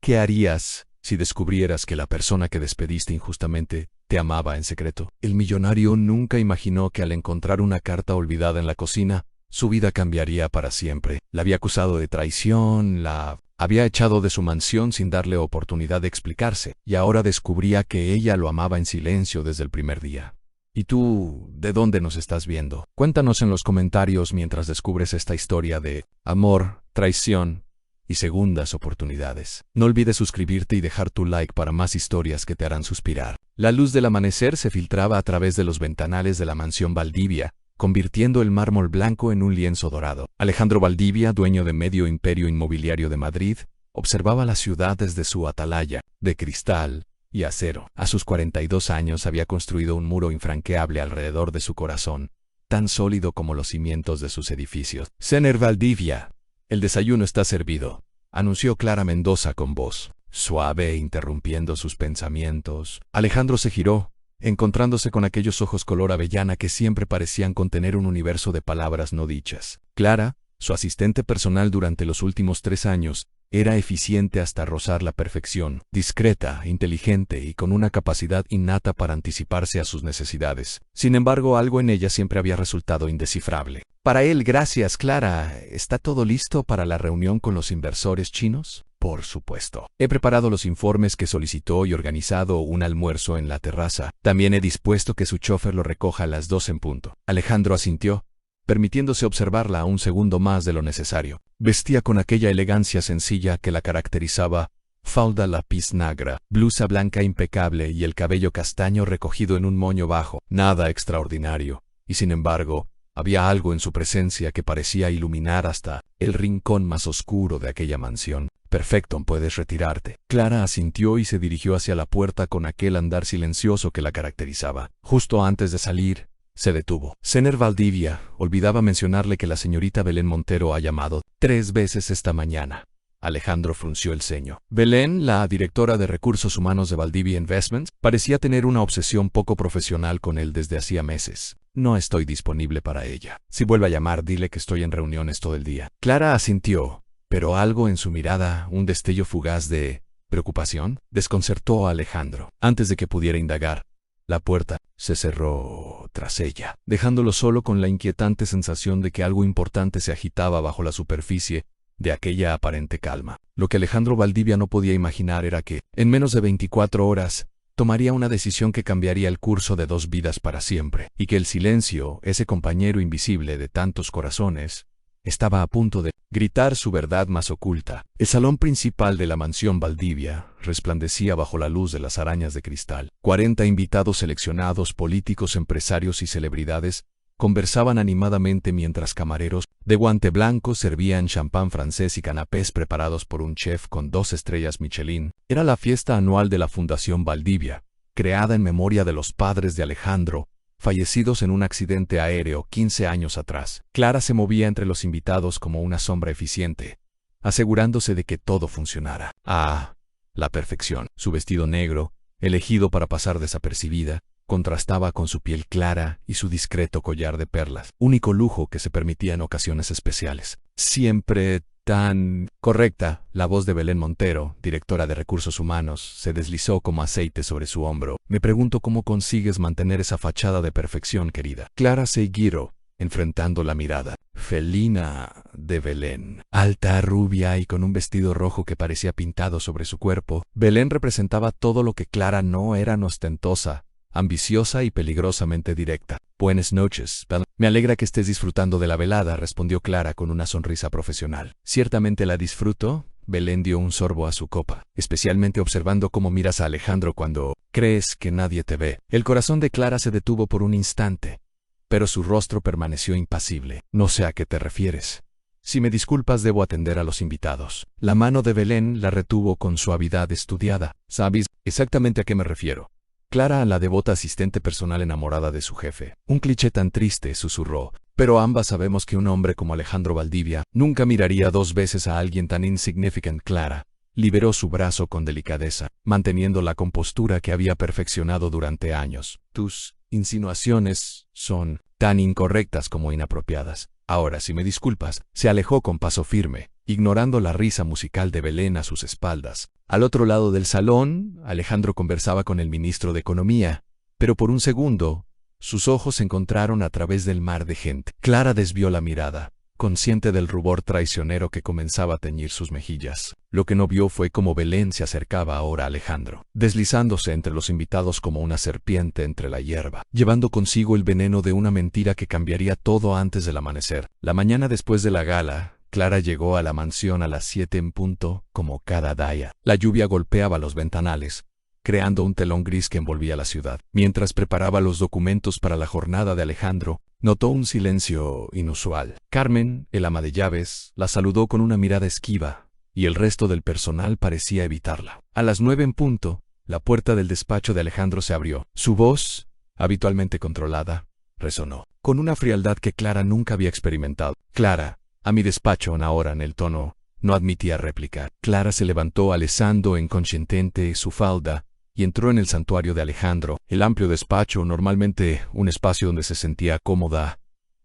¿Qué harías si descubrieras que la persona que despediste injustamente te amaba en secreto? El millonario nunca imaginó que al encontrar una carta olvidada en la cocina, su vida cambiaría para siempre. La había acusado de traición, la había echado de su mansión sin darle oportunidad de explicarse, y ahora descubría que ella lo amaba en silencio desde el primer día. ¿Y tú, de dónde nos estás viendo? Cuéntanos en los comentarios mientras descubres esta historia de amor, traición y segundas oportunidades. No olvides suscribirte y dejar tu like para más historias que te harán suspirar. La luz del amanecer se filtraba a través de los ventanales de la mansión Valdivia, convirtiendo el mármol blanco en un lienzo dorado. Alejandro Valdivia, dueño de medio imperio inmobiliario de Madrid, observaba la ciudad desde su atalaya, de cristal y acero. A sus 42 años había construido un muro infranqueable alrededor de su corazón, tan sólido como los cimientos de sus edificios. Señor Valdivia, el desayuno está servido, anunció Clara Mendoza con voz suave, interrumpiendo sus pensamientos. Alejandro se giró, encontrándose con aquellos ojos color avellana que siempre parecían contener un universo de palabras no dichas. Clara, su asistente personal durante los últimos 3 años, era eficiente hasta rozar la perfección, discreta, inteligente y con una capacidad innata para anticiparse a sus necesidades. Sin embargo, algo en ella siempre había resultado indescifrable. Para él, gracias, Clara. ¿Está todo listo para la reunión con los inversores chinos? Por supuesto. He preparado los informes que solicitó y organizado un almuerzo en la terraza. También he dispuesto que su chofer lo recoja a las 2 en punto. Alejandro asintió, permitiéndose observarla un segundo más de lo necesario. Vestía con aquella elegancia sencilla que la caracterizaba: falda lápiz negra, blusa blanca impecable y el cabello castaño recogido en un moño bajo. Nada extraordinario, y sin embargo, había algo en su presencia que parecía iluminar hasta el rincón más oscuro de aquella mansión. Perfecto, puedes retirarte. Clara asintió y se dirigió hacia la puerta con aquel andar silencioso que la caracterizaba. Justo antes de salir, se detuvo. Señor Valdivia, olvidaba mencionarle que la señorita Belén Montero ha llamado 3 veces esta mañana. Alejandro frunció el ceño. Belén, la directora de Recursos Humanos de Valdivia Investments, parecía tener una obsesión poco profesional con él desde hacía meses. No estoy disponible para ella. Si vuelve a llamar, dile que estoy en reuniones todo el día. Clara asintió, pero algo en su mirada, un destello fugaz de preocupación, desconcertó a Alejandro. Antes de que pudiera indagar, la puerta se cerró tras ella, dejándolo solo con la inquietante sensación de que algo importante se agitaba bajo la superficie de aquella aparente calma. Lo que Alejandro Valdivia no podía imaginar era que, en menos de 24 horas, tomaría una decisión que cambiaría el curso de 2 vidas para siempre, y que el silencio, ese compañero invisible de tantos corazones, estaba a punto de gritar su verdad más oculta. El salón principal de la mansión Valdivia resplandecía bajo la luz de las arañas de cristal. 40 invitados seleccionados, políticos, empresarios y celebridades, conversaban animadamente mientras camareros de guante blanco servían champán francés y canapés preparados por un chef con 2 estrellas Michelin. Era la fiesta anual de la Fundación Valdivia, creada en memoria de los padres de Alejandro, fallecidos en un accidente aéreo 15 años atrás. Clara se movía entre los invitados como una sombra eficiente, asegurándose de que todo funcionara. La perfección. Su vestido negro, elegido para pasar desapercibida, contrastaba con su piel clara y su discreto collar de perlas, único lujo que se permitía en ocasiones especiales. Siempre tan correcta, la voz de Belén Montero, directora de Recursos Humanos, se deslizó como aceite sobre su hombro. Me pregunto cómo consigues mantener esa fachada de perfección, querida. Clara se giró, enfrentando la mirada felina de Belén. Alta, rubia y con un vestido rojo que parecía pintado sobre su cuerpo, Belén representaba todo lo que Clara no era: ostentosa, ambiciosa y peligrosamente directa. Buenas noches, Belén. Me alegra que estés disfrutando de la velada, respondió Clara con una sonrisa profesional. Ciertamente la disfruto. Belén dio un sorbo a su copa, especialmente observando cómo miras a Alejandro cuando crees que nadie te ve. El corazón de Clara se detuvo por un instante, pero su rostro permaneció impasible. No sé a qué te refieres. Si me disculpas, debo atender a los invitados. La mano de Belén la retuvo con suavidad estudiada. ¿Sabes exactamente a qué me refiero? Clara, la devota asistente personal enamorada de su jefe. Un cliché tan triste, susurró. Pero ambas sabemos que un hombre como Alejandro Valdivia nunca miraría 2 veces a alguien tan insignificante. Clara liberó su brazo con delicadeza, manteniendo la compostura que había perfeccionado durante años. Tus insinuaciones son tan incorrectas como inapropiadas. Ahora, si me disculpas, se alejó con paso firme, ignorando la risa musical de Belén a sus espaldas. Al otro lado del salón, Alejandro conversaba con el ministro de Economía, pero por un segundo, sus ojos se encontraron a través del mar de gente. Clara desvió la mirada, consciente del rubor traicionero que comenzaba a teñir sus mejillas. Lo que no vio fue cómo Belén se acercaba ahora a Alejandro, deslizándose entre los invitados como una serpiente entre la hierba, llevando consigo el veneno de una mentira que cambiaría todo antes del amanecer. La mañana después de la gala, Clara llegó a la mansión a las 7 en punto, como cada día. La lluvia golpeaba los ventanales, creando un telón gris que envolvía la ciudad. Mientras preparaba los documentos para la jornada de Alejandro, notó un silencio inusual. Carmen, el ama de llaves, la saludó con una mirada esquiva, y el resto del personal parecía evitarla. A las 9 en punto, la puerta del despacho de Alejandro se abrió. Su voz, habitualmente controlada, resonó, con una frialdad que Clara nunca había experimentado. Clara, a mi despacho ahora. En el tono no admitía réplica. Clara se levantó alzando inconscientemente su falda y entró en el santuario de Alejandro, el amplio despacho, normalmente un espacio donde se sentía cómoda.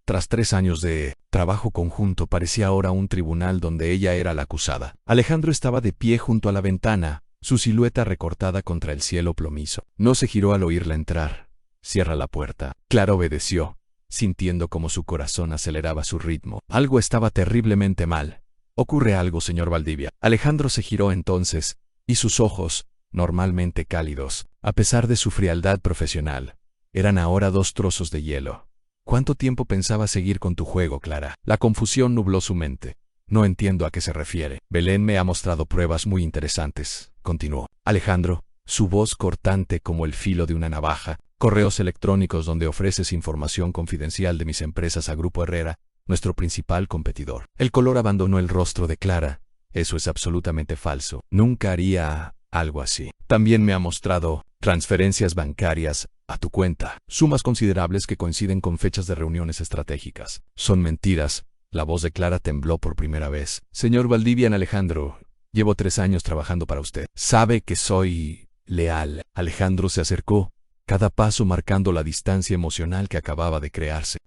Tras 3 años de trabajo conjunto, parecía ahora un tribunal donde ella era la acusada. Alejandro estaba de pie junto a la ventana, su silueta recortada contra el cielo plomizo. No se giró al oírla entrar. Cierra la puerta. Clara obedeció, sintiendo como su corazón aceleraba su ritmo. Algo estaba terriblemente mal. ¿Ocurre algo, señor Valdivia? Alejandro se giró entonces, y sus ojos, normalmente cálidos, a pesar de su frialdad profesional, eran ahora 2 trozos de hielo. ¿Cuánto tiempo pensaba seguir con tu juego, Clara? La confusión nubló su mente. No entiendo a qué se refiere. Belén me ha mostrado pruebas muy interesantes, continuó Alejandro, su voz cortante como el filo de una navaja. Correos electrónicos donde ofreces información confidencial de mis empresas a Grupo Herrera, nuestro principal competidor. El color abandonó el rostro de Clara. Eso es absolutamente falso. Nunca haría algo así. También me ha mostrado transferencias bancarias a tu cuenta, sumas considerables que coinciden con fechas de reuniones estratégicas. Son mentiras. La voz de Clara tembló por primera vez. Señor Valdivia, Alejandro, llevo 3 años trabajando para usted. Sabe que soy leal. Alejandro se acercó, cada paso marcando la distancia emocional que acababa de crearse.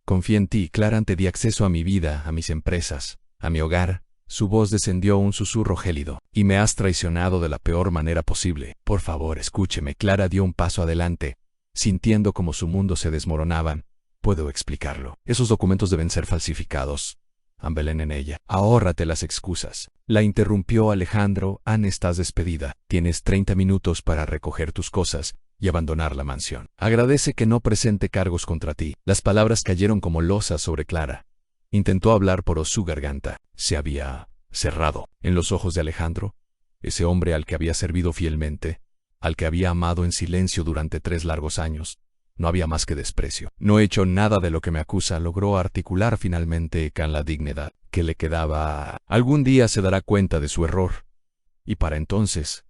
Confía en ti, Clara. Te di acceso a mi vida, a mis empresas, a mi hogar. Su voz descendió un susurro gélido. Y me has traicionado de la peor manera posible. Por favor, escúcheme. Clara dio un paso adelante, sintiendo como su mundo se desmoronaba. Puedo explicarlo. Esos documentos deben ser falsificados. Belén en ella. Ahórrate las excusas. La interrumpió Alejandro. Estás despedida. Tienes 30 minutos para recoger tus cosas y abandonar la mansión. Agradece que no presente cargos contra ti. Las palabras cayeron como losas sobre Clara. Intentó hablar, pero su garganta se había cerrado. En los ojos de Alejandro, ese hombre al que había servido fielmente, al que había amado en silencio durante 3 largos años, no había más que desprecio. No he hecho nada de lo que me acusa, logró articular finalmente con la dignidad que le quedaba. Algún día se dará cuenta de su error, y para entonces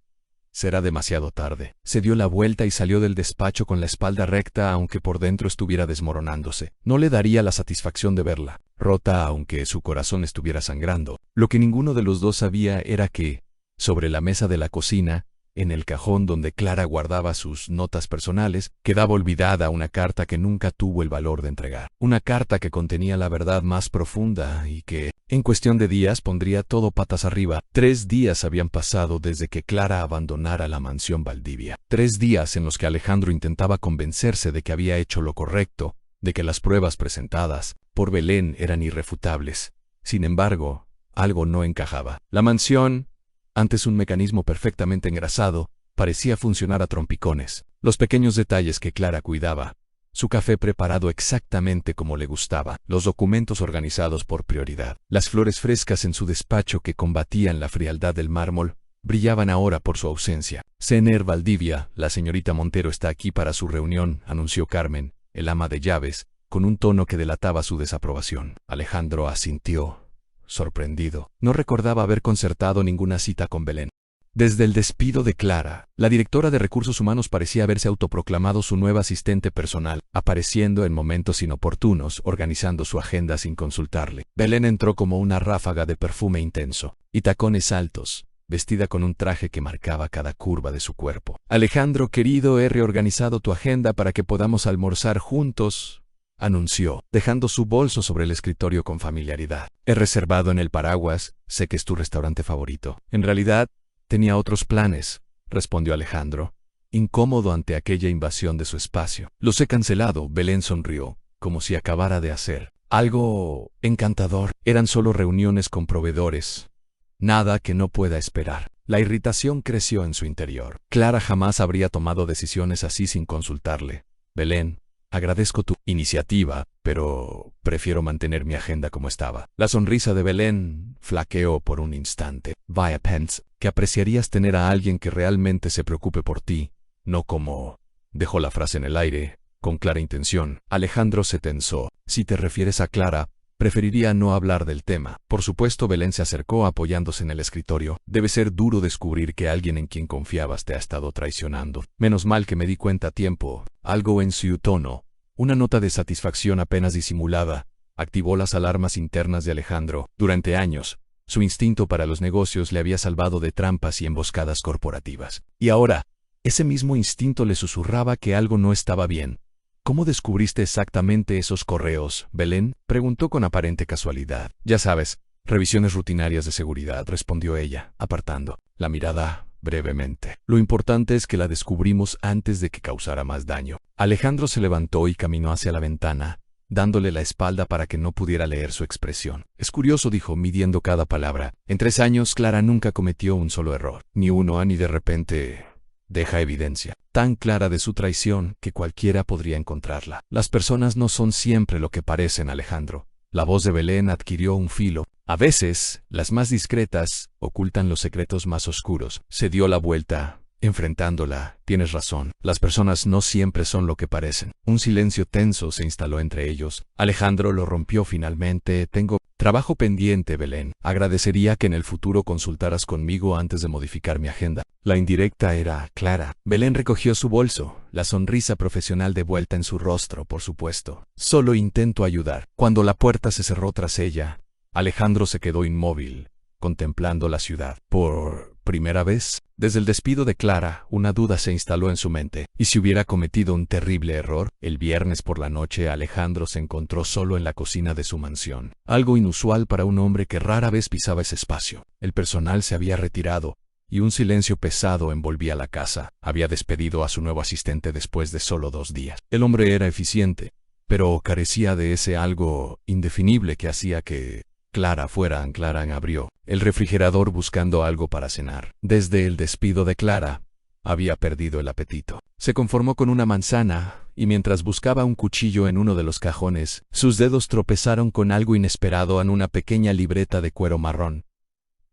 será demasiado tarde. Se dio la vuelta y salió del despacho con la espalda recta, aunque por dentro estuviera desmoronándose. No le daría la satisfacción de verla rota, aunque su corazón estuviera sangrando. Lo que ninguno de los dos sabía era que, sobre la mesa de la cocina, en el cajón donde Clara guardaba sus notas personales, quedaba olvidada una carta que nunca tuvo el valor de entregar. Una carta que contenía la verdad más profunda y que, en cuestión de días, pondría todo patas arriba. 3 días habían pasado desde que Clara abandonara la mansión Valdivia. 3 días en los que Alejandro intentaba convencerse de que había hecho lo correcto, de que las pruebas presentadas por Belén eran irrefutables. Sin embargo, algo no encajaba. La mansión, antes un mecanismo perfectamente engrasado, parecía funcionar a trompicones. Los pequeños detalles que Clara cuidaba, su café preparado exactamente como le gustaba, los documentos organizados por prioridad, las flores frescas en su despacho que combatían la frialdad del mármol, brillaban ahora por su ausencia. Señor Valdivia, la señorita Montero está aquí para su reunión, anunció Carmen, el ama de llaves, con un tono que delataba su desaprobación. Alejandro asintió, sorprendido. No recordaba haber concertado ninguna cita con Belén. Desde el despido de Clara, la directora de Recursos Humanos parecía haberse autoproclamado su nueva asistente personal, apareciendo en momentos inoportunos, organizando su agenda sin consultarle. Belén entró como una ráfaga de perfume intenso y tacones altos, vestida con un traje que marcaba cada curva de su cuerpo. Alejandro, querido, he reorganizado tu agenda para que podamos almorzar juntos. anunció, dejando su bolso sobre el escritorio con familiaridad. He reservado en el Paraguas, sé que es tu restaurante favorito. En realidad, tenía otros planes, respondió Alejandro, incómodo ante aquella invasión de su espacio. Los he cancelado, Belén sonrió, como si acabara de hacer algo encantador. Eran solo reuniones con proveedores. Nada que no pueda esperar. La irritación creció en su interior. Clara jamás habría tomado decisiones así sin consultarle. Belén, agradezco tu iniciativa, pero prefiero mantener mi agenda como estaba. La sonrisa de Belén flaqueó por un instante. Vaya, Pence, que apreciarías tener a alguien que realmente se preocupe por ti, no como... Dejó la frase en el aire, con clara intención. Alejandro se tensó. Si te refieres a Clara, preferiría no hablar del tema. Por supuesto, Belén se acercó apoyándose en el escritorio. Debe ser duro descubrir que alguien en quien confiabas te ha estado traicionando. Menos mal que me di cuenta a tiempo. Algo en su tono, una nota de satisfacción apenas disimulada, activó las alarmas internas de Alejandro. Durante años, su instinto para los negocios le había salvado de trampas y emboscadas corporativas. Y ahora, ese mismo instinto le susurraba que algo no estaba bien. ¿Cómo descubriste exactamente esos correos, Belén? Preguntó con aparente casualidad. Ya sabes, revisiones rutinarias de seguridad, respondió ella, apartando la mirada brevemente. Lo importante es que la descubrimos antes de que causara más daño. Alejandro se levantó y caminó hacia la ventana, dándole la espalda para que no pudiera leer su expresión. Es curioso, dijo, midiendo cada palabra. En 3 años, Clara nunca cometió un solo error. Ni uno, ni de repente... Deja evidencia tan clara de su traición que cualquiera podría encontrarla. Las personas no son siempre lo que parecen, Alejandro. La voz de Belén adquirió un filo. A veces, las más discretas ocultan los secretos más oscuros. Se dio la vuelta, enfrentándola. Tienes razón. Las personas no siempre son lo que parecen. Un silencio tenso se instaló entre ellos. Alejandro lo rompió finalmente. Tengo trabajo pendiente, Belén. Agradecería que en el futuro consultaras conmigo antes de modificar mi agenda. La indirecta era clara. Belén recogió su bolso, la sonrisa profesional de vuelta en su rostro, por supuesto. Solo intento ayudar. Cuando la puerta se cerró tras ella, Alejandro se quedó inmóvil, contemplando la ciudad. Por primera vez, desde el despido de Clara, una duda se instaló en su mente. ¿Y si hubiera cometido un terrible error? El viernes por la noche, Alejandro se encontró solo en la cocina de su mansión. Algo inusual para un hombre que rara vez pisaba ese espacio. El personal se había retirado, y un silencio pesado envolvía la casa. Había despedido a su nuevo asistente después de solo 2 días. El hombre era eficiente, pero carecía de ese algo indefinible que hacía que Clara fuera. Clara abrió el refrigerador buscando algo para cenar. Desde el despido de Clara, había perdido el apetito. Se conformó con una manzana, y mientras buscaba un cuchillo en uno de los cajones, sus dedos tropezaron con algo inesperado en una pequeña libreta de cuero marrón.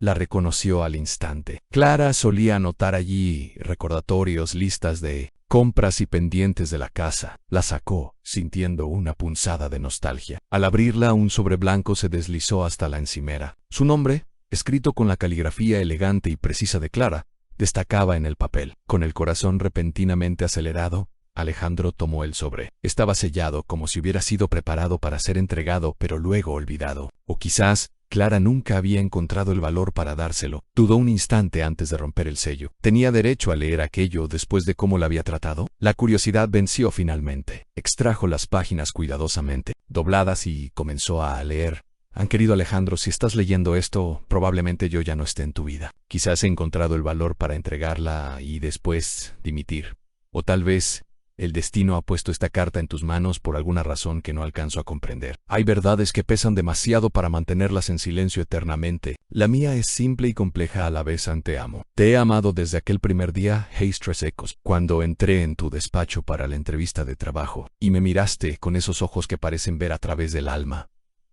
La reconoció al instante. Clara solía anotar allí recordatorios, listas de compras y pendientes de la casa. La sacó, sintiendo una punzada de nostalgia. Al abrirla, un sobre blanco se deslizó hasta la encimera. Su nombre, escrito con la caligrafía elegante y precisa de Clara, destacaba en el papel. Con el corazón repentinamente acelerado, Alejandro tomó el sobre. Estaba sellado como si hubiera sido preparado para ser entregado, pero luego olvidado. O quizás Clara nunca había encontrado el valor para dárselo. Dudó un instante antes de romper el sello. ¿Tenía derecho a leer aquello después de cómo la había tratado? La curiosidad venció finalmente. Extrajo las páginas cuidadosamente, dobladas, y comenzó a leer. Querido Alejandro, si estás leyendo esto, probablemente yo ya no esté en tu vida. Quizás he encontrado el valor para entregarla y después dimitir. O tal vez el destino ha puesto esta carta en tus manos por alguna razón que no alcanzo a comprender. Hay verdades que pesan demasiado para mantenerlas en silencio eternamente. La mía es simple y compleja a la vez. Te amo. Te he amado desde aquel primer día, Hayes Ecos, cuando entré en tu despacho para la entrevista de trabajo, y me miraste con esos ojos que parecen ver a través del alma.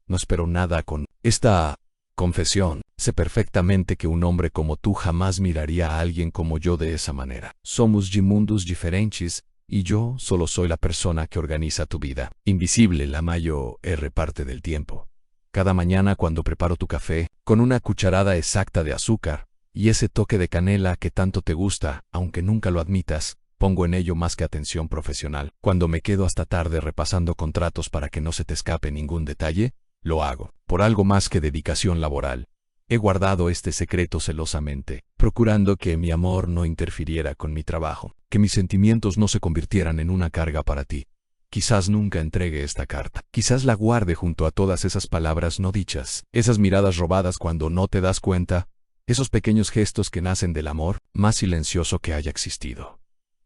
No espero nada con esta confesión. Sé perfectamente que un hombre como tú jamás miraría a alguien como yo de esa manera. Somos mundos diferentes, y yo solo soy la persona que organiza tu vida. Invisible la mayor parte del tiempo. Cada mañana cuando preparo tu café, con una cucharada exacta de azúcar, y ese toque de canela que tanto te gusta, aunque nunca lo admitas, pongo en ello más que atención profesional. Cuando me quedo hasta tarde repasando contratos para que no se te escape ningún detalle, lo hago, por algo más que dedicación laboral. He guardado este secreto celosamente, procurando que mi amor no interfiriera con mi trabajo, que mis sentimientos no se convirtieran en una carga para ti. Quizás nunca entregue esta carta. Quizás la guarde junto a todas esas palabras no dichas, esas miradas robadas cuando no te das cuenta, esos pequeños gestos que nacen del amor más silencioso que haya existido.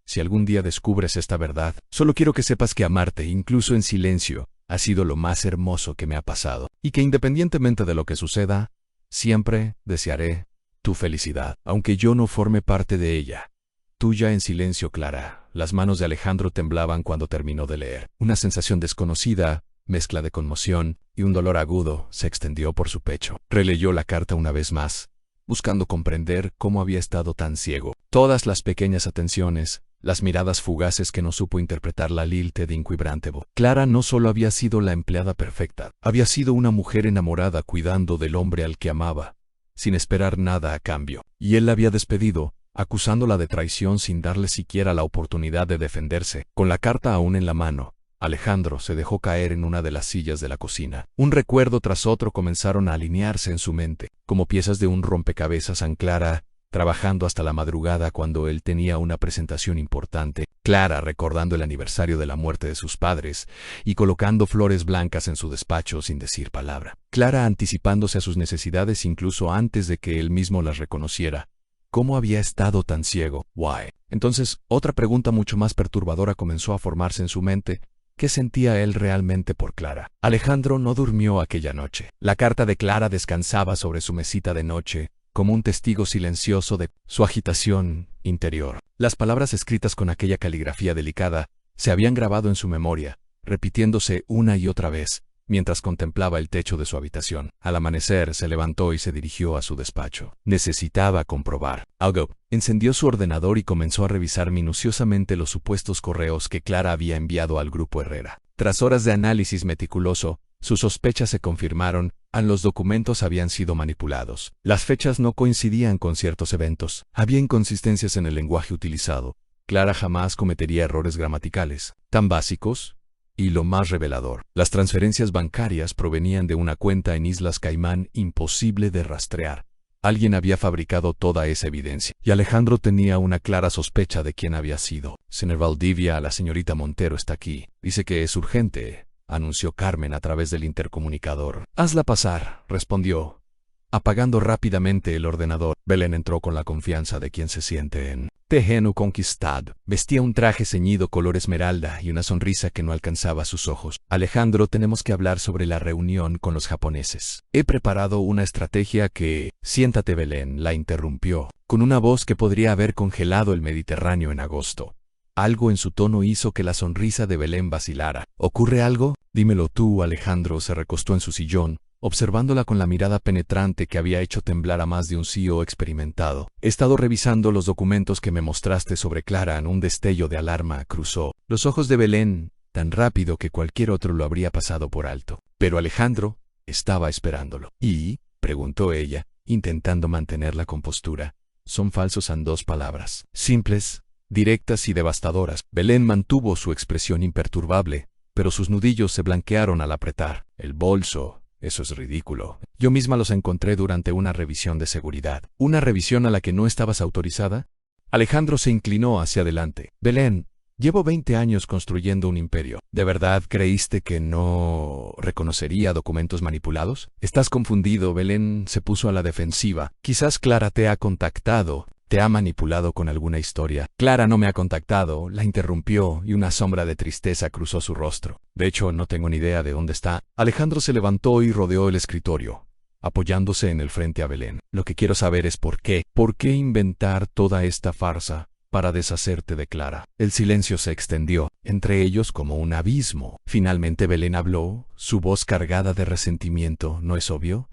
Si algún día descubres esta verdad, solo quiero que sepas que amarte, incluso en silencio, ha sido lo más hermoso que me ha pasado, y que independientemente de lo que suceda, siempre desearé tu felicidad, aunque yo no forme parte de ella. Tuya en silencio, Clara. Las manos de Alejandro temblaban cuando terminó de leer. Una sensación desconocida, mezcla de conmoción y un dolor agudo, se extendió por su pecho. Releyó la carta una vez más, buscando comprender cómo había estado tan ciego. Todas las pequeñas atenciones, las miradas fugaces que no supo interpretar la lilte de Inquibrantevo. Clara no solo había sido la empleada perfecta, había sido una mujer enamorada cuidando del hombre al que amaba, sin esperar nada a cambio. Y él la había despedido, acusándola de traición sin darle siquiera la oportunidad de defenderse. Con la carta aún en la mano, Alejandro se dejó caer en una de las sillas de la cocina. Un recuerdo tras otro comenzaron a alinearse en su mente, como piezas de un rompecabezas. Clara, trabajando hasta la madrugada cuando él tenía una presentación importante. Clara recordando el aniversario de la muerte de sus padres y colocando flores blancas en su despacho sin decir palabra. Clara anticipándose a sus necesidades incluso antes de que él mismo las reconociera. ¿Cómo había estado tan ciego? Why? Entonces, otra pregunta mucho más perturbadora comenzó a formarse en su mente. ¿Qué sentía él realmente por Clara? Alejandro no durmió aquella noche. La carta de Clara descansaba sobre su mesita de noche, como un testigo silencioso de su agitación interior. Las palabras escritas con aquella caligrafía delicada se habían grabado en su memoria, repitiéndose una y otra vez, mientras contemplaba el techo de su habitación. Al amanecer se levantó y se dirigió a su despacho. Necesitaba comprobar algo. Encendió su ordenador y comenzó a revisar minuciosamente los supuestos correos que Clara había enviado al Grupo Herrera. Tras horas de análisis meticuloso, sus sospechas se confirmaron. Los documentos habían sido manipulados. Las fechas no coincidían con ciertos eventos. Había inconsistencias en el lenguaje utilizado. Clara jamás cometería errores gramaticales tan básicos. Y lo más revelador, las transferencias bancarias provenían de una cuenta en Islas Caimán imposible de rastrear. Alguien había fabricado toda esa evidencia, y Alejandro tenía una clara sospecha de quién había sido. Señor Valdivia, la señorita Montero está aquí. Dice que es urgente, anunció Carmen a través del intercomunicador. Hazla pasar, respondió, apagando rápidamente el ordenador. Belén entró con la confianza de quien se siente en terreno conquistado. Vestía un traje ceñido color esmeralda y una sonrisa que no alcanzaba sus ojos. Alejandro, tenemos que hablar sobre la reunión con los japoneses. He preparado una estrategia que... Siéntate, Belén, la interrumpió, con una voz que podría haber congelado el Mediterráneo en agosto. Algo en su tono hizo que la sonrisa de Belén vacilara. ¿Ocurre algo? Dímelo tú. Alejandro se recostó en su sillón, observándola con la mirada penetrante que había hecho temblar a más de un CEO experimentado. He estado revisando los documentos que me mostraste sobre Clara. En un destello de alarma cruzó los ojos de Belén, tan rápido que cualquier otro lo habría pasado por alto. Pero Alejandro estaba esperándolo. ¿Y? Preguntó ella, intentando mantener la compostura. Son falsos en dos palabras. Simples, directas y devastadoras. Belén mantuvo su expresión imperturbable, pero sus nudillos se blanquearon al apretar el bolso. Eso es ridículo. Yo misma los encontré durante una revisión de seguridad. ¿Una revisión a la que no estabas autorizada? Alejandro se inclinó hacia adelante. Belén, llevo 20 años construyendo un imperio. ¿De verdad creíste que no reconocería documentos manipulados? Estás confundido. Belén se puso a la defensiva. Quizás Clara te ha contactado. ¿Te ha manipulado con alguna historia? Clara no me ha contactado, la interrumpió y una sombra de tristeza cruzó su rostro. De hecho, no tengo ni idea de dónde está. Alejandro se levantó y rodeó el escritorio, apoyándose en el frente a Belén. Lo que quiero saber es por qué. ¿Por qué inventar toda esta farsa para deshacerte de Clara? El silencio se extendió, entre ellos como un abismo. Finalmente Belén habló, su voz cargada de resentimiento. ¿No es obvio?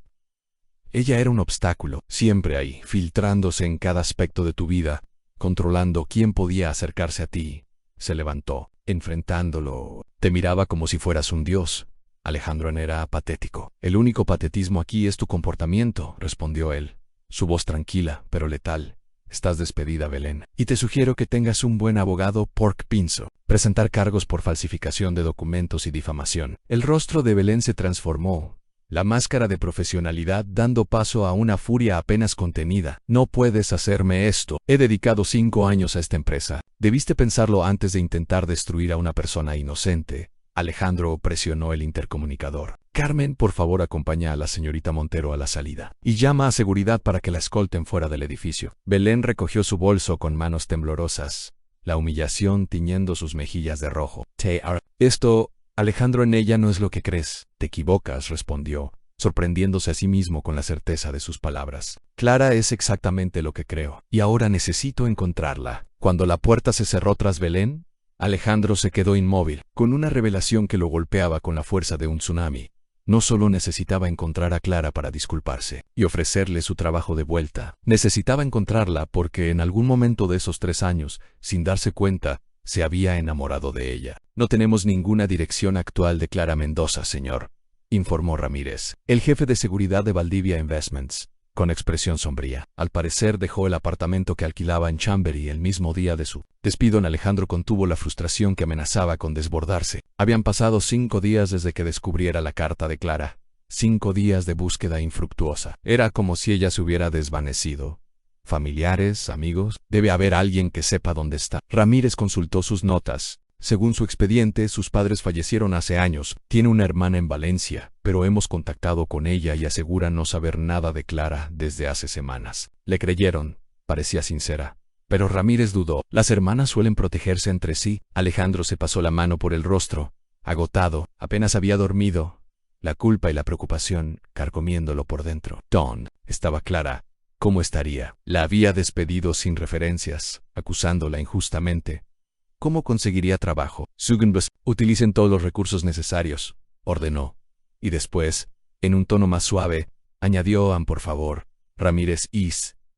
Ella era un obstáculo, siempre ahí, filtrándose en cada aspecto de tu vida, controlando quién podía acercarse a ti. Se levantó, enfrentándolo. Te miraba como si fueras un dios. Alejandro era patético. El único patetismo aquí es tu comportamiento, respondió él, su voz tranquila, pero letal. Estás despedida, Belén. Y te sugiero que tengas un buen abogado. Pork Pinzo. Presentar cargos por falsificación de documentos y difamación. El rostro de Belén se transformó, la máscara de profesionalidad dando paso a una furia apenas contenida. No puedes hacerme esto. He dedicado 5 años a esta empresa. Debiste pensarlo antes de intentar destruir a una persona inocente. Alejandro presionó el intercomunicador. Carmen, por favor, acompaña a la señorita Montero a la salida. Y llama a seguridad para que la escolten fuera del edificio. Belén recogió su bolso con manos temblorosas, la humillación tiñendo sus mejillas de rojo. Esto, Alejandro, en ella no es lo que crees. Te equivocas, respondió, sorprendiéndose a sí mismo con la certeza de sus palabras. Clara es exactamente lo que creo. Y ahora necesito encontrarla. Cuando la puerta se cerró tras Belén, Alejandro se quedó inmóvil, con una revelación que lo golpeaba con la fuerza de un tsunami. No solo necesitaba encontrar a Clara para disculparse y ofrecerle su trabajo de vuelta. Necesitaba encontrarla porque en algún momento de esos 3 años, sin darse cuenta, se había enamorado de ella. No tenemos ninguna dirección actual de Clara Mendoza, señor, informó Ramírez, el jefe de seguridad de Valdivia Investments, con expresión sombría. Al parecer dejó el apartamento que alquilaba en Chambery el mismo día de su despido. Alejandro contuvo la frustración que amenazaba con desbordarse. Habían pasado 5 días desde que descubriera la carta de Clara. 5 días de búsqueda infructuosa. Era como si ella se hubiera desvanecido. Familiares, amigos, debe haber alguien que sepa dónde está. Ramírez consultó sus notas. Según su expediente, sus padres fallecieron hace años. Tiene una hermana en Valencia, pero hemos contactado con ella y asegura no saber nada de Clara desde hace semanas. Le creyeron, parecía sincera. Pero Ramírez dudó. Las hermanas suelen protegerse entre sí. Alejandro se pasó la mano por el rostro. Agotado, apenas había dormido. La culpa y la preocupación carcomiéndolo por dentro. Estaba Clara. ¿Cómo estaría? La había despedido sin referencias, acusándola injustamente. ¿Cómo conseguiría trabajo? Utilicen todos los recursos necesarios, ordenó. Y después, en un tono más suave, añadió, por favor, Ramírez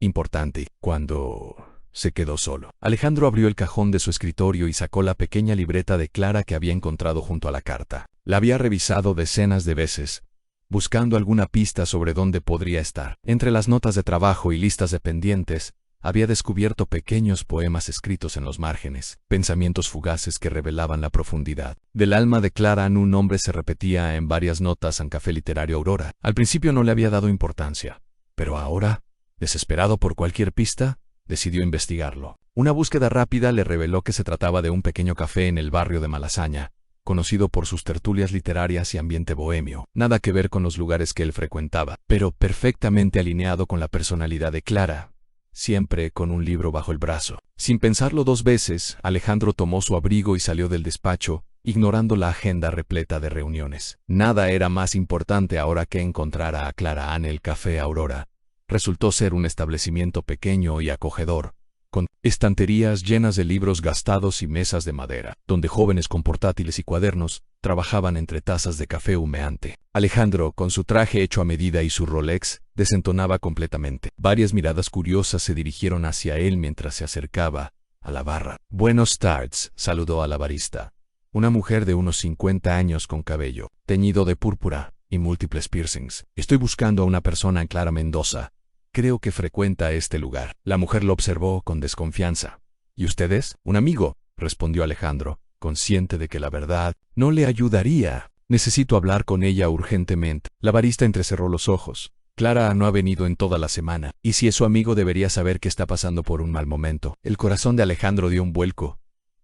importante. Cuando se quedó solo, Alejandro abrió el cajón de su escritorio y sacó la pequeña libreta de Clara que había encontrado junto a la carta. La había revisado decenas de veces, buscando alguna pista sobre dónde podría estar. Entre las notas de trabajo y listas de pendientes, había descubierto pequeños poemas escritos en los márgenes, pensamientos fugaces que revelaban la profundidad del alma de Clara. Un nombre se repetía en varias notas en Café Literario Aurora. Al principio no le había dado importancia, pero ahora, desesperado por cualquier pista, decidió investigarlo. Una búsqueda rápida le reveló que se trataba de un pequeño café en el barrio de Malasaña, conocido por sus tertulias literarias y ambiente bohemio. Nada que ver con los lugares que él frecuentaba, pero perfectamente alineado con la personalidad de Clara. Siempre con un libro bajo el brazo. Sin pensarlo 2 veces, Alejandro tomó su abrigo y salió del despacho, ignorando la agenda repleta de reuniones. Nada era más importante ahora que encontrar a Clara en el Café Aurora. Resultó ser un establecimiento pequeño y acogedor, con estanterías llenas de libros gastados y mesas de madera, donde jóvenes con portátiles y cuadernos trabajaban entre tazas de café humeante. Alejandro, con su traje hecho a medida y su Rolex, desentonaba completamente. Varias miradas curiosas se dirigieron hacia él mientras se acercaba a la barra. «Buenos tardes», saludó a la barista. Una mujer de unos 50 años con cabello teñido de púrpura y múltiples piercings. «Estoy buscando a una persona en Clara Mendoza. Creo que frecuenta este lugar». La mujer lo observó con desconfianza. «¿Y usted es?» «Un amigo», respondió Alejandro, consciente de que la verdad no le ayudaría. «Necesito hablar con ella urgentemente». La barista entrecerró los ojos. «Clara no ha venido en toda la semana, y si es su amigo debería saber que está pasando por un mal momento». El corazón de Alejandro dio un vuelco.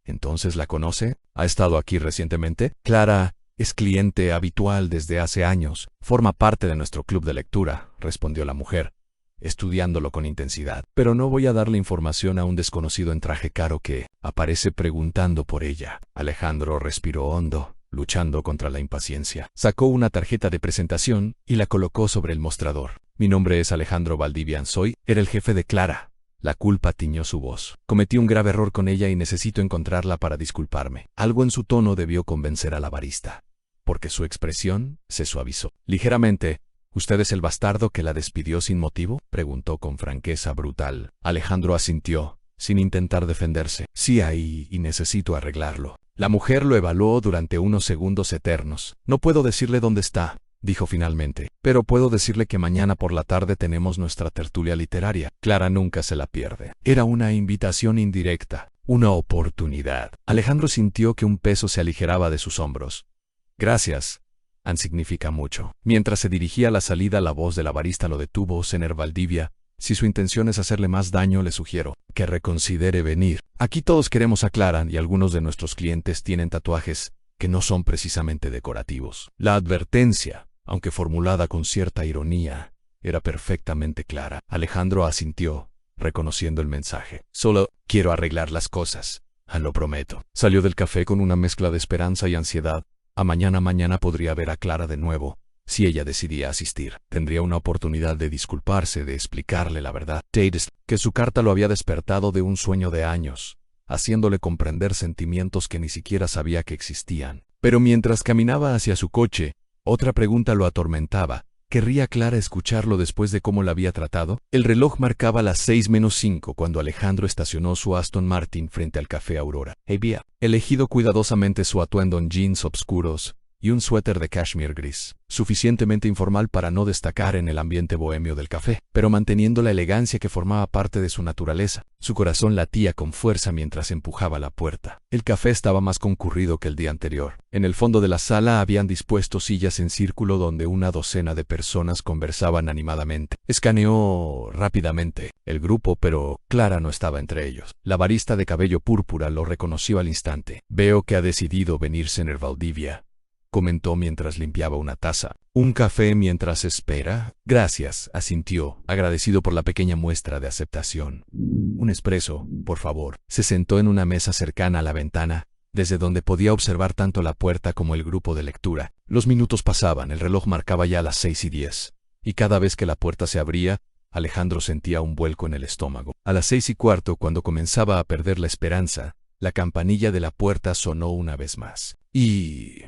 ¿Entonces la conoce? ¿Ha estado aquí recientemente? «Clara es cliente habitual desde hace años. Forma parte de nuestro club de lectura», respondió la mujer, estudiándolo con intensidad. «Pero no voy a darle información a un desconocido en traje caro que aparece preguntando por ella». Alejandro respiró hondo, luchando contra la impaciencia. Sacó una tarjeta de presentación y la colocó sobre el mostrador. «Mi nombre es Alejandro Valdivia. Era el jefe de Clara». La culpa tiñó su voz. «Cometí un grave error con ella y necesito encontrarla para disculparme». Algo en su tono debió convencer a la barista, porque su expresión se suavizó ligeramente. «¿Usted es el bastardo que la despidió sin motivo?», preguntó con franqueza brutal. Alejandro asintió, sin intentar defenderse. «Sí, y necesito arreglarlo». La mujer lo evaluó durante unos segundos eternos. «No puedo decirle dónde está», dijo finalmente, «pero puedo decirle que mañana por la tarde tenemos nuestra tertulia literaria. Clara nunca se la pierde». Era una invitación indirecta, una oportunidad. Alejandro sintió que un peso se aligeraba de sus hombros. «Gracias. Significa mucho». Mientras se dirigía a la salida, la voz de la barista lo detuvo. «Señor Valdivia, Si su intención es hacerle más daño, le sugiero que reconsidere venir. Aquí todos queremos a Clara y algunos de nuestros clientes tienen tatuajes que no son precisamente decorativos. La advertencia, aunque formulada con cierta ironía, era perfectamente clara. Alejandro asintió, reconociendo el mensaje. Solo quiero arreglar las cosas, lo prometo. Salió del café con una mezcla de esperanza y ansiedad. Mañana podría ver a Clara de nuevo. Si ella decidía asistir, tendría una oportunidad de disculparse, de explicarle la verdad. Que su carta lo había despertado de un sueño de años, haciéndole comprender sentimientos que ni siquiera sabía que existían. Pero mientras caminaba hacia su coche, otra pregunta lo atormentaba. ¿Querría Clara escucharlo después de cómo la había tratado? El reloj marcaba las 6:05 cuando Alejandro estacionó su Aston Martin frente al Café Aurora. Había elegido cuidadosamente su atuendo en jeans oscuros y un suéter de cashmere gris, suficientemente informal para no destacar en el ambiente bohemio del café, pero manteniendo la elegancia que formaba parte de su naturaleza. Su corazón latía con fuerza mientras empujaba la puerta. El café estaba más concurrido que el día anterior. En el fondo de la sala habían dispuesto sillas en círculo donde una docena de personas conversaban animadamente. Escaneó rápidamente el grupo, pero Clara no estaba entre ellos. La barista de cabello púrpura lo reconoció al instante. Veo que ha decidido venirse en el Valdivia, comentó mientras limpiaba una taza. ¿Un café mientras espera? Gracias, asintió, agradecido por la pequeña muestra de aceptación. Un espresso, por favor. Se sentó en una mesa cercana a la ventana, desde donde podía observar tanto la puerta como el grupo de lectura. Los minutos pasaban, el reloj marcaba ya las 6:10, y cada vez que la puerta se abría, Alejandro sentía un vuelco en el estómago. A las 6:15, cuando comenzaba a perder la esperanza, la campanilla de la puerta sonó una vez más. Y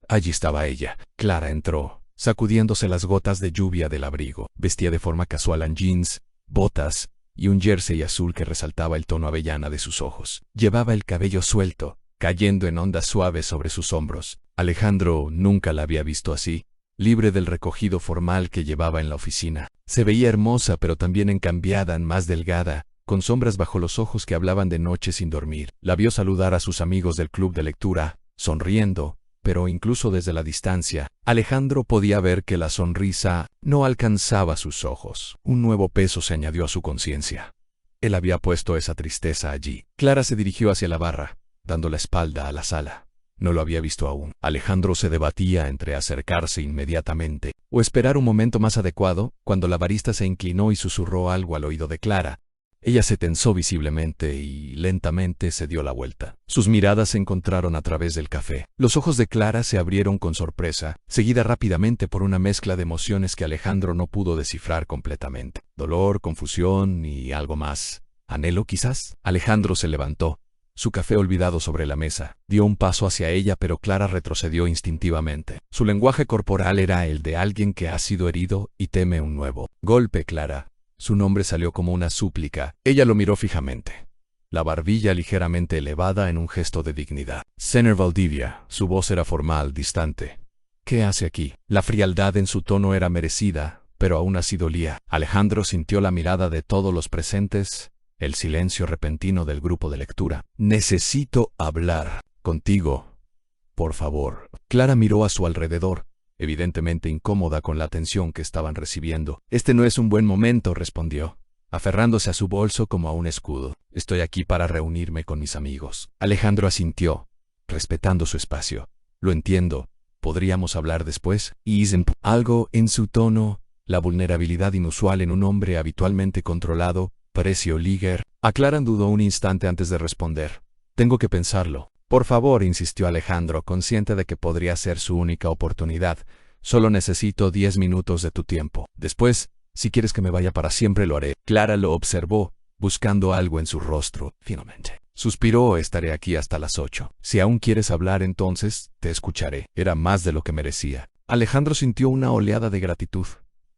allí estaba ella. Clara entró, sacudiéndose las gotas de lluvia del abrigo. Vestía de forma casual en jeans, botas y un jersey azul que resaltaba el tono avellana de sus ojos. Llevaba el cabello suelto, cayendo en ondas suaves sobre sus hombros. Alejandro nunca la había visto así, libre del recogido formal que llevaba en la oficina. Se veía hermosa, pero también encambiada, más delgada, con sombras bajo los ojos que hablaban de noche sin dormir. La vio saludar a sus amigos del club de lectura, sonriendo, pero incluso desde la distancia, Alejandro podía ver que la sonrisa no alcanzaba sus ojos. Un nuevo peso se añadió a su conciencia. Él había puesto esa tristeza allí. Clara se dirigió hacia la barra, dando la espalda a la sala. No lo había visto aún. Alejandro se debatía entre acercarse inmediatamente o esperar un momento más adecuado. Cuando la barista se inclinó y susurró algo al oído de Clara, ella se tensó visiblemente y lentamente se dio la vuelta. Sus miradas se encontraron a través del café. Los ojos de Clara se abrieron con sorpresa, seguida rápidamente por una mezcla de emociones que Alejandro no pudo descifrar completamente. Dolor, confusión y algo más. ¿Anhelo, quizás? Alejandro se levantó, su café olvidado sobre la mesa. Dio un paso hacia ella, pero Clara retrocedió instintivamente. Su lenguaje corporal era el de alguien que ha sido herido y teme un nuevo golpe. Clara. Su nombre salió como una súplica. Ella lo miró fijamente, la barbilla ligeramente elevada en un gesto de dignidad. Señor Valdivia, su voz era formal, distante. ¿Qué hace aquí? La frialdad en su tono era merecida, pero aún así dolía. Alejandro sintió la mirada de todos los presentes, el silencio repentino del grupo de lectura. Necesito hablar contigo, por favor. Clara miró a su alrededor, evidentemente incómoda con la atención que estaban recibiendo. Este no es un buen momento, respondió, aferrándose a su bolso como a un escudo. Estoy aquí para reunirme con mis amigos. Alejandro asintió, respetando su espacio. Lo entiendo. ¿Podríamos hablar después? Algo en su tono, la vulnerabilidad inusual en un hombre habitualmente controlado, pareció Liger. Clara dudó un instante antes de responder. Tengo que pensarlo. Por favor, insistió Alejandro, consciente de que podría ser su única oportunidad. Solo necesito 10 minutos de tu tiempo. Después, si quieres que me vaya para siempre, lo haré. Clara lo observó, buscando algo en su rostro. Finalmente suspiró. Estaré aquí hasta las 8. Si aún quieres hablar, entonces, te escucharé. Era más de lo que merecía. Alejandro sintió una oleada de gratitud.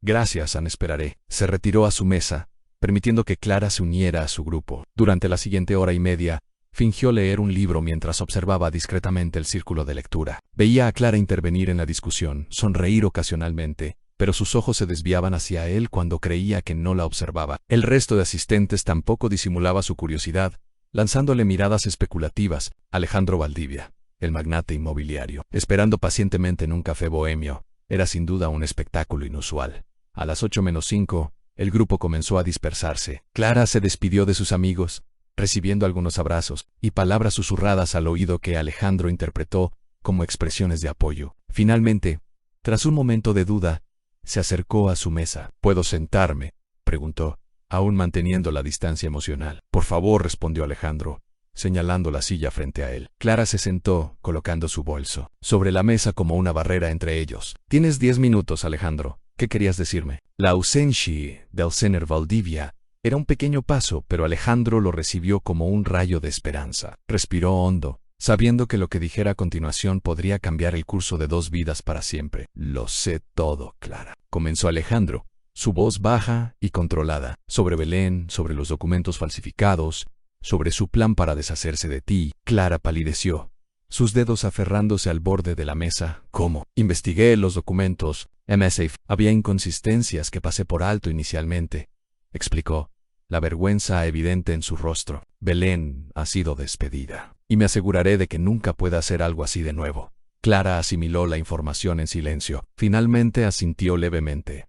Gracias, esperaré. Se retiró a su mesa, permitiendo que Clara se uniera a su grupo. Durante la siguiente hora y media, fingió leer un libro mientras observaba discretamente el círculo de lectura. Veía a Clara intervenir en la discusión, sonreír ocasionalmente, pero sus ojos se desviaban hacia él cuando creía que no la observaba. El resto de asistentes tampoco disimulaba su curiosidad, lanzándole miradas especulativas. Alejandro Valdivia, el magnate inmobiliario, esperando pacientemente en un café bohemio, era sin duda un espectáculo inusual. A las 8:05, El grupo comenzó a dispersarse. Clara se despidió de sus amigos, recibiendo algunos abrazos y palabras susurradas al oído que Alejandro interpretó como expresiones de apoyo. Finalmente, tras un momento de duda, se acercó a su mesa. ¿Puedo sentarme?, preguntó, aún manteniendo la distancia emocional. Por favor, respondió Alejandro, señalando la silla frente a él. Clara se sentó, colocando su bolso sobre la mesa como una barrera entre ellos. Tienes 10 minutos, Alejandro. ¿Qué querías decirme? La ausencia del Señor Valdivia era un pequeño paso, pero Alejandro lo recibió como un rayo de esperanza. Respiró hondo, sabiendo que lo que dijera a continuación podría cambiar el curso de 2 vidas para siempre. Lo sé todo, Clara, comenzó Alejandro, su voz baja y controlada, sobre Belén, sobre los documentos falsificados, sobre su plan para deshacerse de ti. Clara palideció, sus dedos aferrándose al borde de la mesa. ¿Cómo? Investigué los documentos. MSAF. Había inconsistencias que pasé por alto inicialmente, explicó, la vergüenza evidente en su rostro. Belén ha sido despedida, y me aseguraré de que nunca pueda hacer algo así de nuevo. Clara asimiló la información en silencio. Finalmente asintió levemente.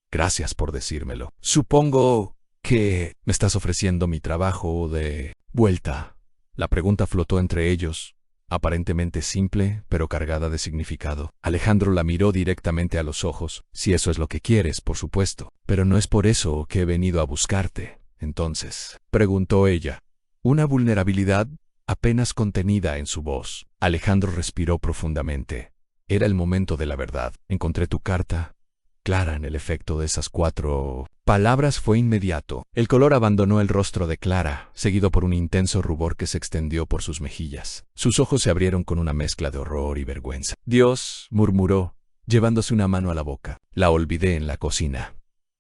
Gracias por decírmelo. Supongo que me estás ofreciendo mi trabajo de vuelta. La pregunta flotó entre ellos, aparentemente simple, pero cargada de significado. Alejandro la miró directamente a los ojos. Si eso es lo que quieres, por supuesto. Pero no es por eso que he venido a buscarte. Entonces, preguntó ella, una vulnerabilidad apenas contenida en su voz. Alejandro respiró profundamente. Era el momento de la verdad. Encontré tu carta. Clara, en el efecto de esas 4 palabras fue inmediato. El color abandonó el rostro de Clara, seguido por un intenso rubor que se extendió por sus mejillas. Sus ojos se abrieron con una mezcla de horror y vergüenza. Dios, murmuró, llevándose una mano a la boca. La olvidé en la cocina.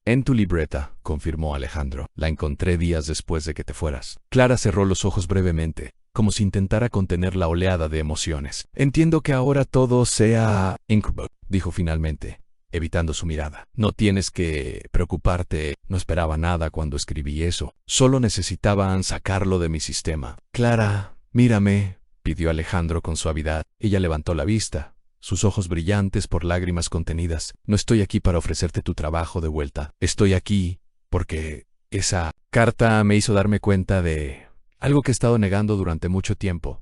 En tu libreta, confirmó Alejandro. La encontré días después de que te fueras. Clara cerró los ojos brevemente, como si intentara contener la oleada de emociones. Entiendo que ahora todo sea incómodo, dijo finalmente, evitando su mirada. No tienes que preocuparte, no esperaba nada cuando escribí eso. Solo necesitaban sacarlo de mi sistema. Clara, mírame, pidió Alejandro con suavidad. Ella levantó la vista, sus ojos brillantes por lágrimas contenidas. No estoy aquí para ofrecerte tu trabajo de vuelta. Estoy aquí porque esa carta me hizo darme cuenta de algo que he estado negando durante mucho tiempo.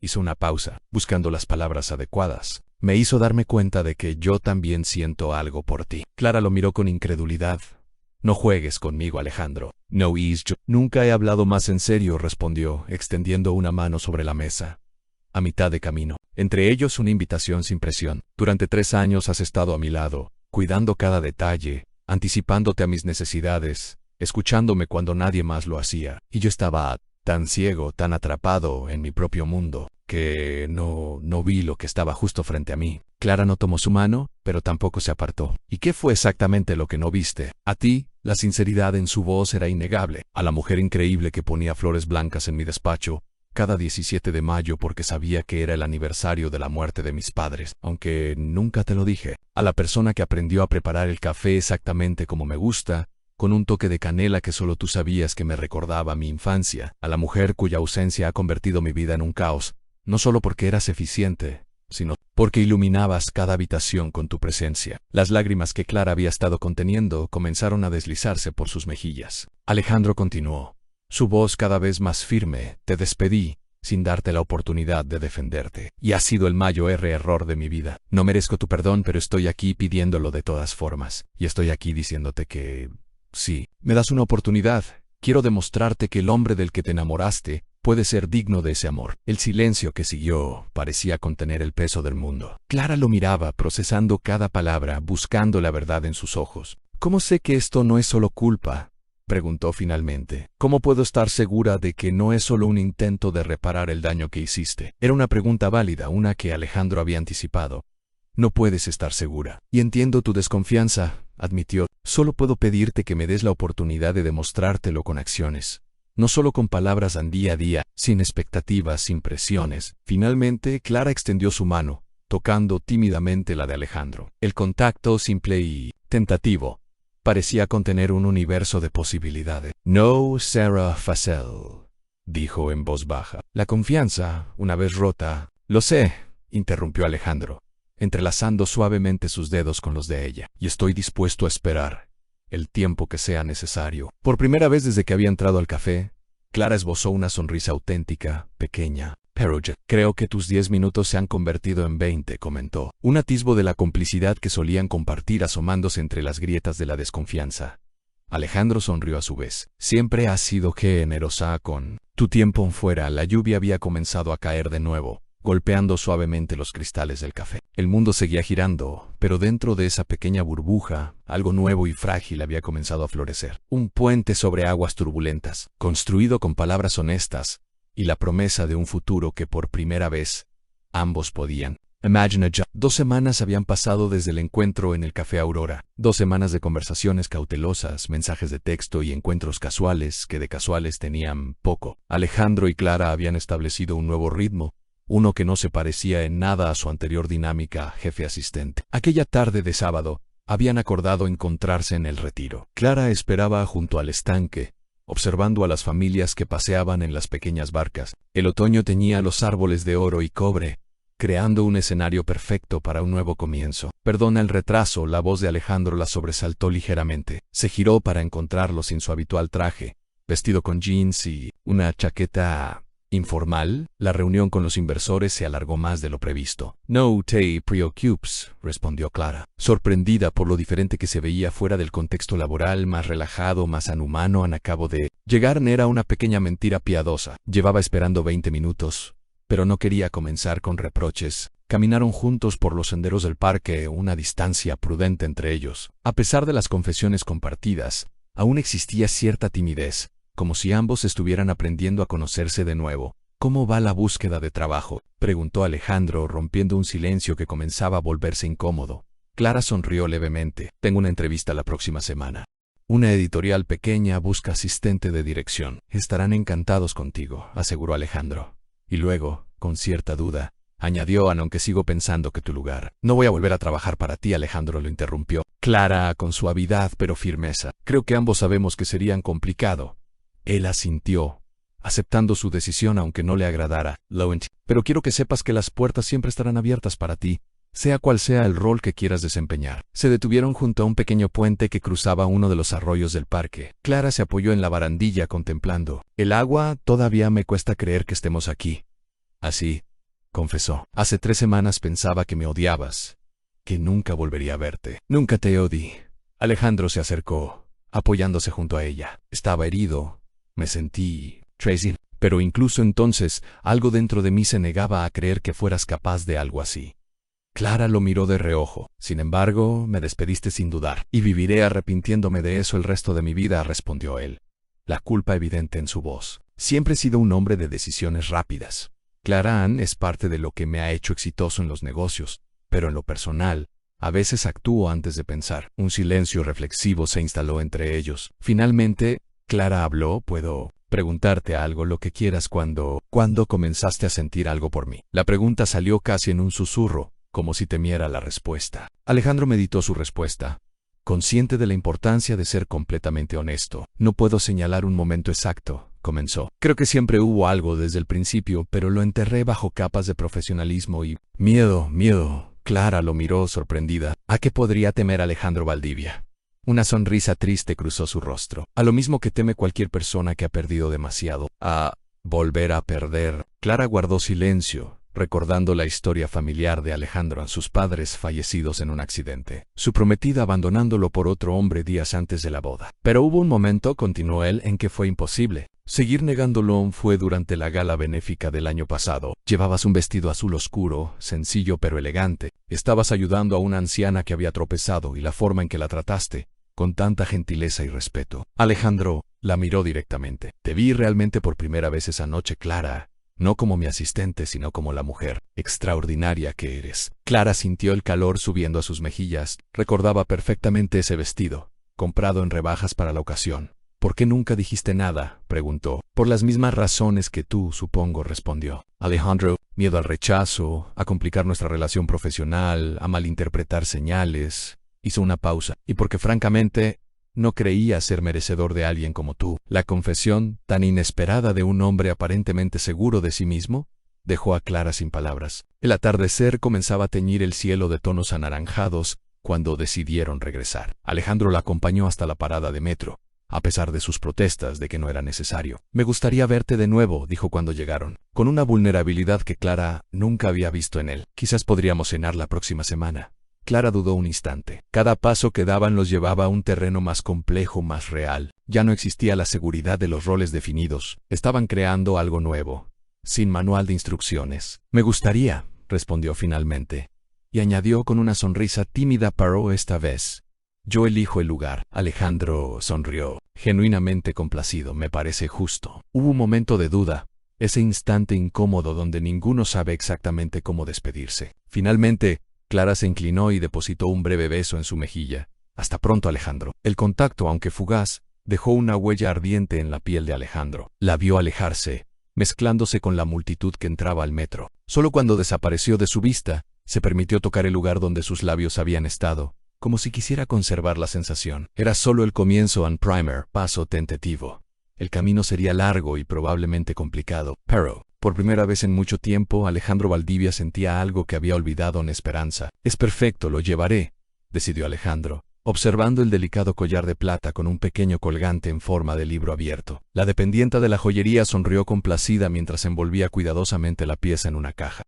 Hizo una pausa, buscando las palabras adecuadas. Me hizo darme cuenta de que yo también siento algo por ti. Clara lo miró con incredulidad. No juegues conmigo, Alejandro. No is yo. Nunca he hablado más en serio, respondió, extendiendo una mano sobre la mesa. A mitad de camino. Entre ellos una invitación sin presión. Durante 3 años has estado a mi lado, cuidando cada detalle, anticipándote a mis necesidades, escuchándome cuando nadie más lo hacía. Y yo estaba tan ciego, tan atrapado en mi propio mundo, que no vi lo que estaba justo frente a mí. Clara no tomó su mano, pero tampoco se apartó. ¿Y qué fue exactamente lo que no viste? A ti, la sinceridad en su voz era innegable. A la mujer increíble que ponía flores blancas en mi despacho cada 17 de mayo porque sabía que era el aniversario de la muerte de mis padres, aunque nunca te lo dije. A la persona que aprendió a preparar el café exactamente como me gusta, con un toque de canela que solo tú sabías que me recordaba mi infancia. A la mujer cuya ausencia ha convertido mi vida en un caos, no solo porque eras eficiente, sino porque iluminabas cada habitación con tu presencia. Las lágrimas que Clara había estado conteniendo comenzaron a deslizarse por sus mejillas. Alejandro continuó, su voz cada vez más firme. Te despedí, sin darte la oportunidad de defenderte. Y ha sido el mayor error de mi vida. No merezco tu perdón, pero estoy aquí pidiéndolo de todas formas. Y estoy aquí diciéndote que sí, me das una oportunidad. Quiero demostrarte que el hombre del que te enamoraste puede ser digno de ese amor. El silencio que siguió parecía contener el peso del mundo. Clara lo miraba, procesando cada palabra, buscando la verdad en sus ojos. ¿Cómo sé que esto no es solo culpa?, preguntó finalmente. ¿Cómo puedo estar segura de que no es solo un intento de reparar el daño que hiciste? Era una pregunta válida, una que Alejandro había anticipado. No puedes estar segura. Y entiendo tu desconfianza, admitió. Solo puedo pedirte que me des la oportunidad de demostrártelo con acciones. No solo con palabras día a día, sin expectativas, sin presiones. Finalmente, Clara extendió su mano, tocando tímidamente la de Alejandro. El contacto, simple y tentativo, parecía contener un universo de posibilidades. No será fácil, dijo en voz baja. La confianza, una vez rota. Lo sé, interrumpió Alejandro, entrelazando suavemente sus dedos con los de ella. Y estoy dispuesto a esperar. el tiempo que sea necesario. Por primera vez desde que había entrado al café, Clara esbozó una sonrisa auténtica, pequeña. Pero creo que tus 10 minutos se han convertido en 20, comentó. Un atisbo de la complicidad que solían compartir asomándose entre las grietas de la desconfianza. Alejandro sonrió a su vez. Siempre has sido generosa con tu tiempo fuera. La lluvia había comenzado a caer de nuevo, golpeando suavemente los cristales del café. El mundo seguía girando, pero dentro de esa pequeña burbuja, algo nuevo y frágil había comenzado a florecer. Un puente sobre aguas turbulentas, construido con palabras honestas, y la promesa de un futuro que por primera vez ambos podían. Imagine a 2 semanas habían pasado desde el encuentro en el Café Aurora. 2 semanas de conversaciones cautelosas, mensajes de texto y encuentros casuales que de casuales tenían poco. Alejandro y Clara habían establecido un nuevo ritmo, uno que no se parecía en nada a su anterior dinámica jefe-asistente. Aquella tarde de sábado, habían acordado encontrarse en el retiro. Clara esperaba junto al estanque, observando a las familias que paseaban en las pequeñas barcas. El otoño teñía los árboles de oro y cobre, creando un escenario perfecto para un nuevo comienzo. Perdona el retraso, la voz de Alejandro la sobresaltó ligeramente. Se giró para encontrarlo sin su habitual traje, vestido con jeans y una chaqueta informal. La reunión con los inversores se alargó más de lo previsto. No te preocupes, respondió Clara, sorprendida por lo diferente que se veía fuera del contexto laboral, más relajado, más inhumano. Acabo de llegar. Era una pequeña mentira piadosa. Llevaba esperando 20 minutos. Pero no quería comenzar con reproches. Caminaron juntos por los senderos del parque, una distancia prudente entre ellos. A pesar de las confesiones compartidas, aún existía cierta timidez, como si ambos estuvieran aprendiendo a conocerse de nuevo. ¿Cómo va la búsqueda de trabajo?, preguntó Alejandro, rompiendo un silencio que comenzaba a volverse incómodo. Clara sonrió levemente. Tengo una entrevista la próxima semana. Una editorial pequeña busca asistente de dirección. Estarán encantados contigo, aseguró Alejandro. Y luego, con cierta duda, añadió, aunque sigo pensando que tu lugar. No voy a volver a trabajar para ti, Alejandro lo interrumpió. Clara, con suavidad pero firmeza. Creo que ambos sabemos que sería complicado. Él asintió, aceptando su decisión aunque no le agradara. Pero quiero que sepas que las puertas siempre estarán abiertas para ti, sea cual sea el rol que quieras desempeñar. Se detuvieron junto a un pequeño puente que cruzaba uno de los arroyos del parque. Clara se apoyó en la barandilla contemplando el agua. Todavía me cuesta creer que estemos aquí. Así, confesó. Hace 3 semanas pensaba que me odiabas, que nunca volvería a verte. Nunca te odié. Alejandro se acercó, apoyándose junto a ella. Estaba herido. Me sentí Tracy. Pero incluso entonces, algo dentro de mí se negaba a creer que fueras capaz de algo así. Clara lo miró de reojo. Sin embargo, me despediste sin dudar. Y viviré arrepintiéndome de eso el resto de mi vida, respondió él, la culpa evidente en su voz. Siempre he sido un hombre de decisiones rápidas. Clara Ann es parte de lo que me ha hecho exitoso en los negocios, pero en lo personal, a veces actúo antes de pensar. Un silencio reflexivo se instaló entre ellos. Finalmente, Clara habló. ¿Puedo preguntarte algo, lo que quieras? ¿Cuándo comenzaste a sentir algo por mí? La pregunta salió casi en un susurro, como si temiera la respuesta. Alejandro meditó su respuesta, consciente de la importancia de ser completamente honesto. No puedo señalar un momento exacto, comenzó. Creo que siempre hubo algo desde el principio, pero lo enterré bajo capas de profesionalismo y miedo. Clara lo miró sorprendida. ¿A qué podría temer Alejandro Valdivia? Una sonrisa triste cruzó su rostro. A lo mismo que teme cualquier persona que ha perdido demasiado. A volver a perder. Clara guardó silencio, recordando la historia familiar de Alejandro a sus padres fallecidos en un accidente, su prometida abandonándolo por otro hombre días antes de la boda. Pero hubo un momento, continuó él, en que fue imposible seguir negándolo. Fue durante la gala benéfica del año pasado. Llevabas un vestido azul oscuro, sencillo pero elegante. Estabas ayudando a una anciana que había tropezado y la forma en que la trataste, con tanta gentileza y respeto. Alejandro la miró directamente. Te vi realmente por primera vez esa noche, Clara. No como mi asistente, sino como la mujer extraordinaria que eres. Clara sintió el calor subiendo a sus mejillas. Recordaba perfectamente ese vestido, comprado en rebajas para la ocasión. ¿Por qué nunca dijiste nada?, preguntó. Por las mismas razones que tú, supongo, respondió. Alejandro, miedo al rechazo, a complicar nuestra relación profesional, a malinterpretar señales. Hizo una pausa. Y porque francamente no creía ser merecedor de alguien como tú. La confesión tan inesperada de un hombre aparentemente seguro de sí mismo dejó a Clara sin palabras. El atardecer comenzaba a teñir el cielo de tonos anaranjados, cuando decidieron regresar. Alejandro la acompañó hasta la parada de metro, a pesar de sus protestas de que no era necesario. «Me gustaría verte de nuevo», dijo cuando llegaron, con una vulnerabilidad que Clara nunca había visto en él. «Quizás podríamos cenar la próxima semana». Clara dudó un instante. Cada paso que daban los llevaba a un terreno más complejo, más real. Ya no existía la seguridad de los roles definidos. Estaban creando algo nuevo, sin manual de instrucciones. «Me gustaría», respondió finalmente, y añadió con una sonrisa tímida, pero esta vez: «Yo elijo el lugar». Alejandro sonrió, genuinamente complacido. «Me parece justo». Hubo un momento de duda, ese instante incómodo donde ninguno sabe exactamente cómo despedirse. Finalmente, Clara se inclinó y depositó un breve beso en su mejilla. «Hasta pronto, Alejandro». El contacto, aunque fugaz, dejó una huella ardiente en la piel de Alejandro. La vio alejarse, mezclándose con la multitud que entraba al metro. Solo cuando desapareció de su vista, se permitió tocar el lugar donde sus labios habían estado, como si quisiera conservar la sensación. Era solo el comienzo, un primer paso tentativo. El camino sería largo y probablemente complicado, pero por primera vez en mucho tiempo, Alejandro Valdivia sentía algo que había olvidado en esperanza. «Es perfecto, lo llevaré», decidió Alejandro, observando el delicado collar de plata con un pequeño colgante en forma de libro abierto. La dependienta de la joyería sonrió complacida mientras envolvía cuidadosamente la pieza en una caja.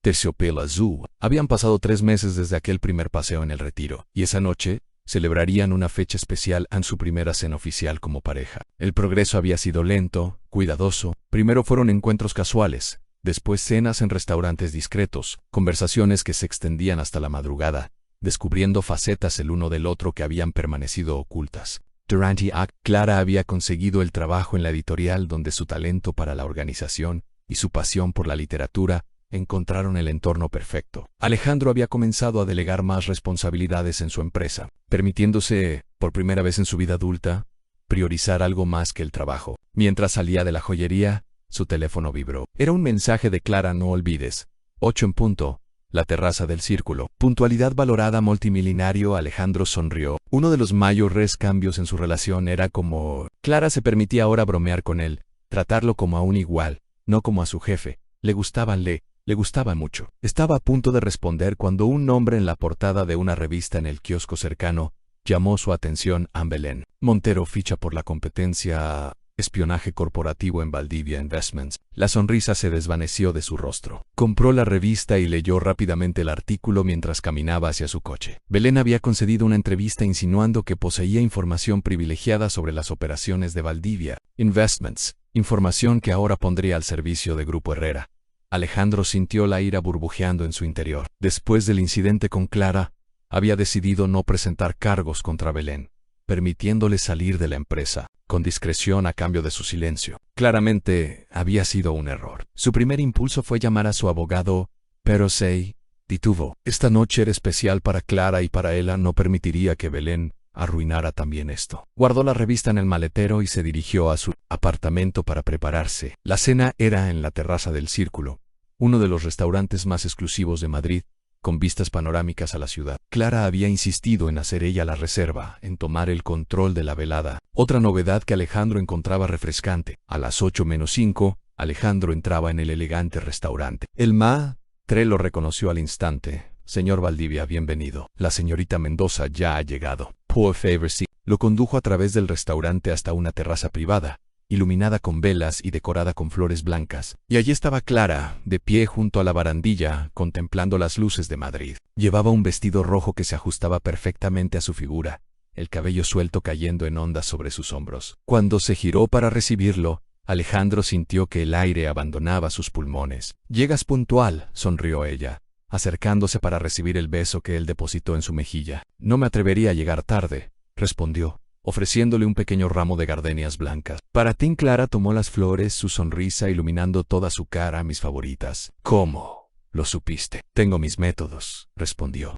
Terciopelo azul. Habían pasado 3 meses desde aquel primer paseo en el Retiro, y esa noche celebrarían una fecha especial en su primera cena oficial como pareja. El progreso había sido lento, cuidadoso. Primero fueron encuentros casuales, después cenas en restaurantes discretos, conversaciones que se extendían hasta la madrugada, descubriendo facetas el uno del otro que habían permanecido ocultas. Durante Clara había conseguido el trabajo en la editorial donde su talento para la organización y su pasión por la literatura encontraron el entorno perfecto. Alejandro había comenzado a delegar más responsabilidades en su empresa, permitiéndose, por primera vez en su vida adulta, priorizar algo más que el trabajo. Mientras salía de la joyería, su teléfono vibró. Era un mensaje de Clara: «No olvides. 8 en punto. La terraza del Círculo». Puntualidad valorada multimillonario. Alejandro sonrió. Uno de los mayores cambios en su relación era como Clara se permitía ahora bromear con él, tratarlo como a un igual, no como a su jefe. Le gustaba mucho. Estaba a punto de responder cuando un nombre en la portada de una revista en el kiosco cercano llamó su atención. Belén Montero ficha por la competencia espionaje corporativo en Valdivia Investments. La sonrisa se desvaneció de su rostro. Compró la revista y leyó rápidamente el artículo mientras caminaba hacia su coche. Belén había concedido una entrevista insinuando que poseía información privilegiada sobre las operaciones de Valdivia Investments, información que ahora pondría al servicio de Grupo Herrera. Alejandro sintió la ira burbujeando en su interior. Después del incidente con Clara, había decidido no presentar cargos contra Belén, permitiéndole salir de la empresa, con discreción a cambio de su silencio. Claramente, había sido un error. Su primer impulso fue llamar a su abogado, pero se detuvo. Esta noche era especial para Clara y para ella no permitiría que Belén arruinara también esto. Guardó la revista en el maletero y se dirigió a su apartamento para prepararse. La cena era en la terraza del Círculo, uno de los restaurantes más exclusivos de Madrid, con vistas panorámicas a la ciudad. Clara había insistido en hacer ella la reserva, en tomar el control de la velada. Otra novedad que Alejandro encontraba refrescante. A las 8:05, Alejandro entraba en el elegante restaurante. El maître lo reconoció al instante. «Señor Valdivia, bienvenido. La señorita Mendoza ya ha llegado. Por favor, sí». Lo condujo a través del restaurante hasta una terraza privada, iluminada con velas y decorada con flores blancas. Y allí estaba Clara, de pie junto a la barandilla, contemplando las luces de Madrid. Llevaba un vestido rojo que se ajustaba perfectamente a su figura, el cabello suelto cayendo en ondas sobre sus hombros. Cuando se giró para recibirlo, Alejandro sintió que el aire abandonaba sus pulmones. «Llegas puntual», sonrió ella, acercándose para recibir el beso que él depositó en su mejilla. «No me atrevería a llegar tarde», respondió, ofreciéndole un pequeño ramo de gardenias blancas. «Para ti». Clara tomó las flores, su sonrisa iluminando toda su cara. «Mis favoritas». «¿Cómo lo supiste?» «Tengo mis métodos», respondió.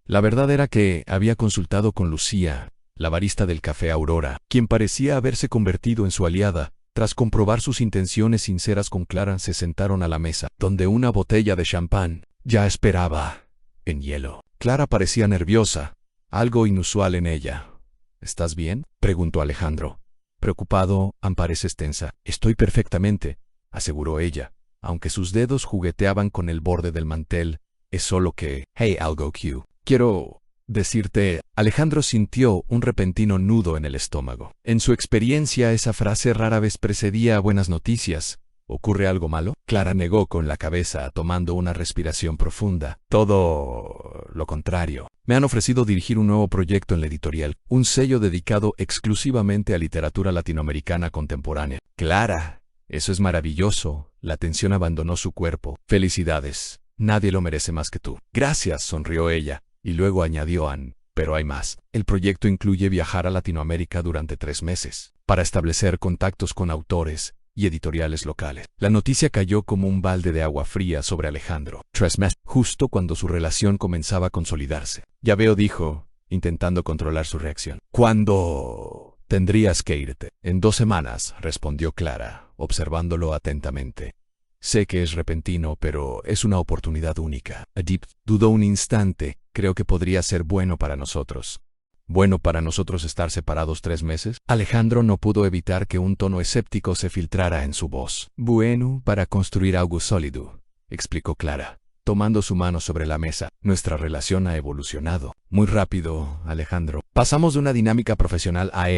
La verdad era que había consultado con Lucía, la barista del café Aurora, quien parecía haberse convertido en su aliada. Tras comprobar sus intenciones sinceras con Clara, se sentaron a la mesa, donde una botella de champán ya esperaba en hielo. Clara parecía nerviosa, algo inusual en ella. «¿Estás bien?», preguntó Alejandro. Preocupado, pareces tensa. «Estoy perfectamente», aseguró ella, aunque sus dedos jugueteaban con el borde del mantel. «Es solo que...» «Hey, algo Q». Quiero decirte, Alejandro sintió un repentino nudo en el estómago. En su experiencia, esa frase rara vez precedía a buenas noticias. ¿Ocurre algo malo? Clara negó con la cabeza, tomando una respiración profunda. Todo lo contrario. Me han ofrecido dirigir un nuevo proyecto en la editorial, un sello dedicado exclusivamente a literatura latinoamericana contemporánea. Clara, eso es maravilloso. La tensión abandonó su cuerpo. Felicidades. Nadie lo merece más que tú. Gracias, sonrió ella, y luego añadió pero hay más. El proyecto incluye viajar a Latinoamérica durante 3 meses, para establecer contactos con autores y editoriales locales. La noticia cayó como un balde de agua fría sobre Alejandro. 3 meses, justo cuando su relación comenzaba a consolidarse. Ya veo, dijo, intentando controlar su reacción. ¿Cuándo tendrías que irte? En 2 semanas, respondió Clara, observándolo atentamente. Sé que es repentino, pero es una oportunidad única. Adip dudó un instante. Creo que podría ser bueno para nosotros. ¿Bueno para nosotros estar separados 3 meses? Alejandro no pudo evitar que un tono escéptico se filtrara en su voz. Bueno, para construir algo sólido, explicó Clara, tomando su mano sobre la mesa. Nuestra relación ha evolucionado. Muy rápido, Alejandro. Pasamos de una dinámica profesional a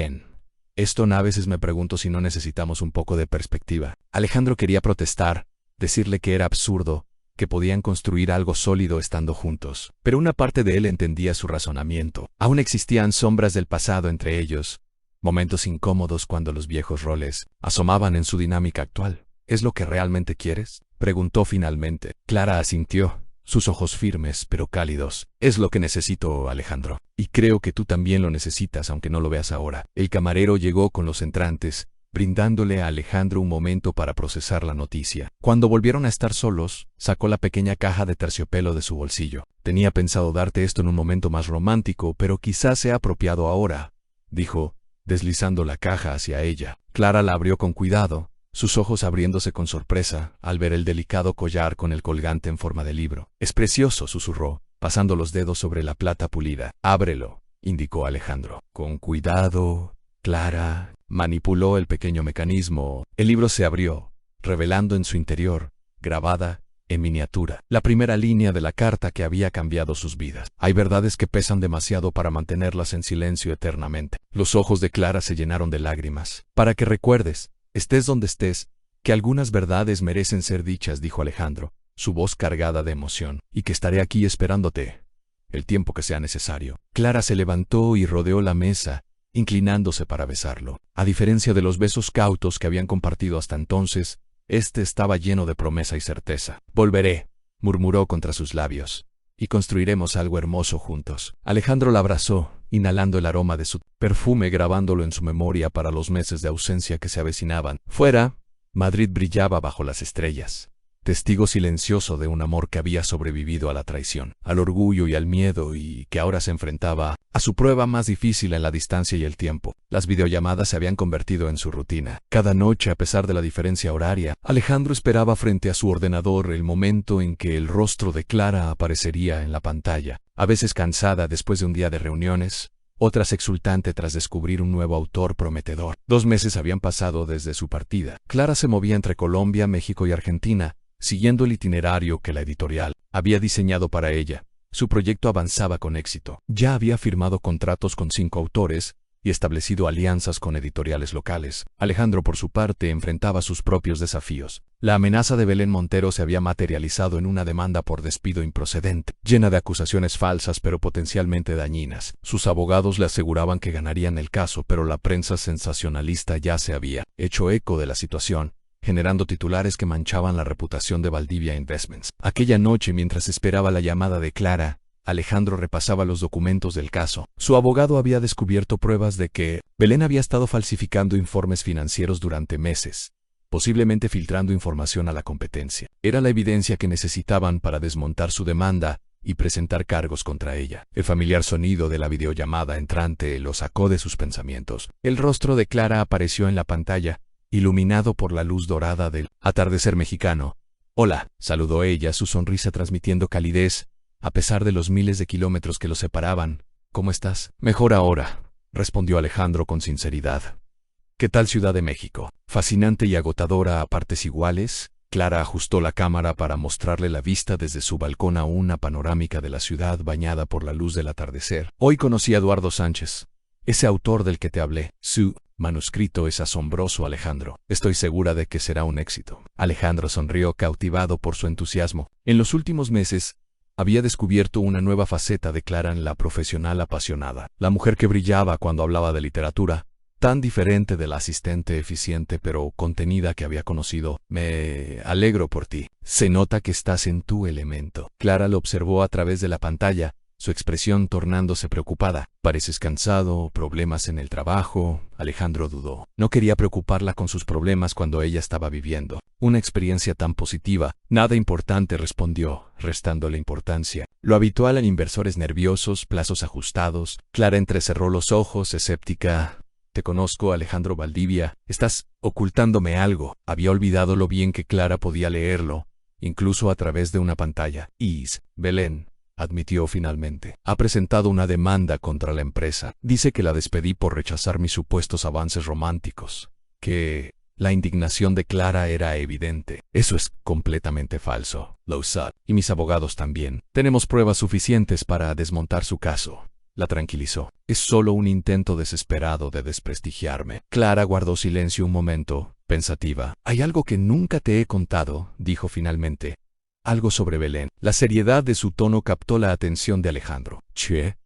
esto a veces me pregunto si no necesitamos un poco de perspectiva. Alejandro quería protestar, decirle que era absurdo, que podían construir algo sólido estando juntos. Pero una parte de él entendía su razonamiento. Aún existían sombras del pasado entre ellos, momentos incómodos cuando los viejos roles asomaban en su dinámica actual. ¿Es lo que realmente quieres?, preguntó finalmente. Clara asintió, sus ojos firmes pero cálidos. Es lo que necesito, Alejandro. Y creo que tú también lo necesitas, aunque no lo veas ahora. El camarero llegó con los entrantes, brindándole a Alejandro un momento para procesar la noticia. Cuando volvieron a estar solos, sacó la pequeña caja de terciopelo de su bolsillo. Tenía pensado darte esto en un momento más romántico, pero quizás sea apropiado ahora, dijo, deslizando la caja hacia ella. Clara la abrió con cuidado, sus ojos abriéndose con sorpresa al ver el delicado collar con el colgante en forma de libro. Es precioso, susurró, pasando los dedos sobre la plata pulida. Ábrelo, indicó Alejandro. Con cuidado, Clara manipuló el pequeño mecanismo. El libro se abrió, revelando en su interior, grabada en miniatura, la primera línea de la carta que había cambiado sus vidas. Hay verdades que pesan demasiado para mantenerlas en silencio eternamente. Los ojos de Clara se llenaron de lágrimas. Para que recuerdes, estés donde estés, que algunas verdades merecen ser dichas, dijo Alejandro, su voz cargada de emoción, y que estaré aquí esperándote el tiempo que sea necesario. Clara se levantó y rodeó la mesa, inclinándose para besarlo. A diferencia de los besos cautos que habían compartido hasta entonces, este estaba lleno de promesa y certeza. Volveré, murmuró contra sus labios, y construiremos algo hermoso juntos. Alejandro la abrazó, inhalando el aroma de su perfume, grabándolo en su memoria para los meses de ausencia que se avecinaban. Fuera, Madrid brillaba bajo las estrellas, testigo silencioso de un amor que había sobrevivido a la traición, al orgullo y al miedo, y que ahora se enfrentaba a su prueba más difícil en la distancia y el tiempo. Las videollamadas se habían convertido en su rutina. Cada noche, a pesar de la diferencia horaria, Alejandro esperaba frente a su ordenador el momento en que el rostro de Clara aparecería en la pantalla, a veces cansada después de un día de reuniones, otras exultante tras descubrir un nuevo autor prometedor. 2 meses habían pasado desde su partida. Clara se movía entre Colombia, México y Argentina, siguiendo el itinerario que la editorial había diseñado para ella. Su proyecto avanzaba con éxito. Ya había firmado contratos con 5 autores y establecido alianzas con editoriales locales. Alejandro, por su parte, enfrentaba sus propios desafíos. La amenaza de Belén Montero se había materializado en una demanda por despido improcedente, llena de acusaciones falsas pero potencialmente dañinas. Sus abogados le aseguraban que ganarían el caso, pero la prensa sensacionalista ya se había hecho eco de la situación, generando titulares que manchaban la reputación de Valdivia Investments. Aquella noche, mientras esperaba la llamada de Clara, Alejandro repasaba los documentos del caso. Su abogado había descubierto pruebas de que Belén había estado falsificando informes financieros durante meses, posiblemente filtrando información a la competencia. Era la evidencia que necesitaban para desmontar su demanda y presentar cargos contra ella. El familiar sonido de la videollamada entrante lo sacó de sus pensamientos. El rostro de Clara apareció en la pantalla, iluminado por la luz dorada del atardecer mexicano. «Hola», saludó ella, su sonrisa transmitiendo calidez, a pesar de los miles de kilómetros que los separaban. «¿Cómo estás?» «Mejor ahora», respondió Alejandro con sinceridad. «¿Qué tal Ciudad de México?» «Fascinante y agotadora a partes iguales», Clara ajustó la cámara para mostrarle la vista desde su balcón a una panorámica de la ciudad bañada por la luz del atardecer. Hoy conocí a Eduardo Sánchez, ese autor del que te hablé. Su manuscrito es asombroso, Alejandro. Estoy segura de que será un éxito. Alejandro sonrió cautivado por su entusiasmo. En los últimos meses, había descubierto una nueva faceta de Clara en la profesional apasionada. La mujer que brillaba cuando hablaba de literatura, tan diferente de la asistente eficiente pero contenida que había conocido. Me alegro por ti. Se nota que estás en tu elemento. Clara lo observó a través de la pantalla, su expresión tornándose preocupada. Pareces cansado, problemas en el trabajo. Alejandro dudó. No quería preocuparla con sus problemas cuando ella estaba viviendo una experiencia tan positiva. Nada importante, respondió, restándole importancia. Lo habitual en inversores nerviosos, plazos ajustados. Clara entrecerró los ojos, escéptica. Te conozco, Alejandro Valdivia. Estás ocultándome algo. Había olvidado lo bien que Clara podía leerlo, incluso a través de una pantalla. Belén, admitió finalmente, ha presentado una demanda contra la empresa. Dice que la despedí por rechazar mis supuestos avances románticos. Que la indignación de Clara era evidente. Eso es completamente falso, lo sabe. Y mis abogados también. Tenemos pruebas suficientes para desmontar su caso. La tranquilizó. Es solo un intento desesperado de desprestigiarme. Clara guardó silencio un momento, pensativa. Hay algo que nunca te he contado, dijo finalmente. Algo sobre Belén. La seriedad de su tono captó la atención de Alejandro. Che,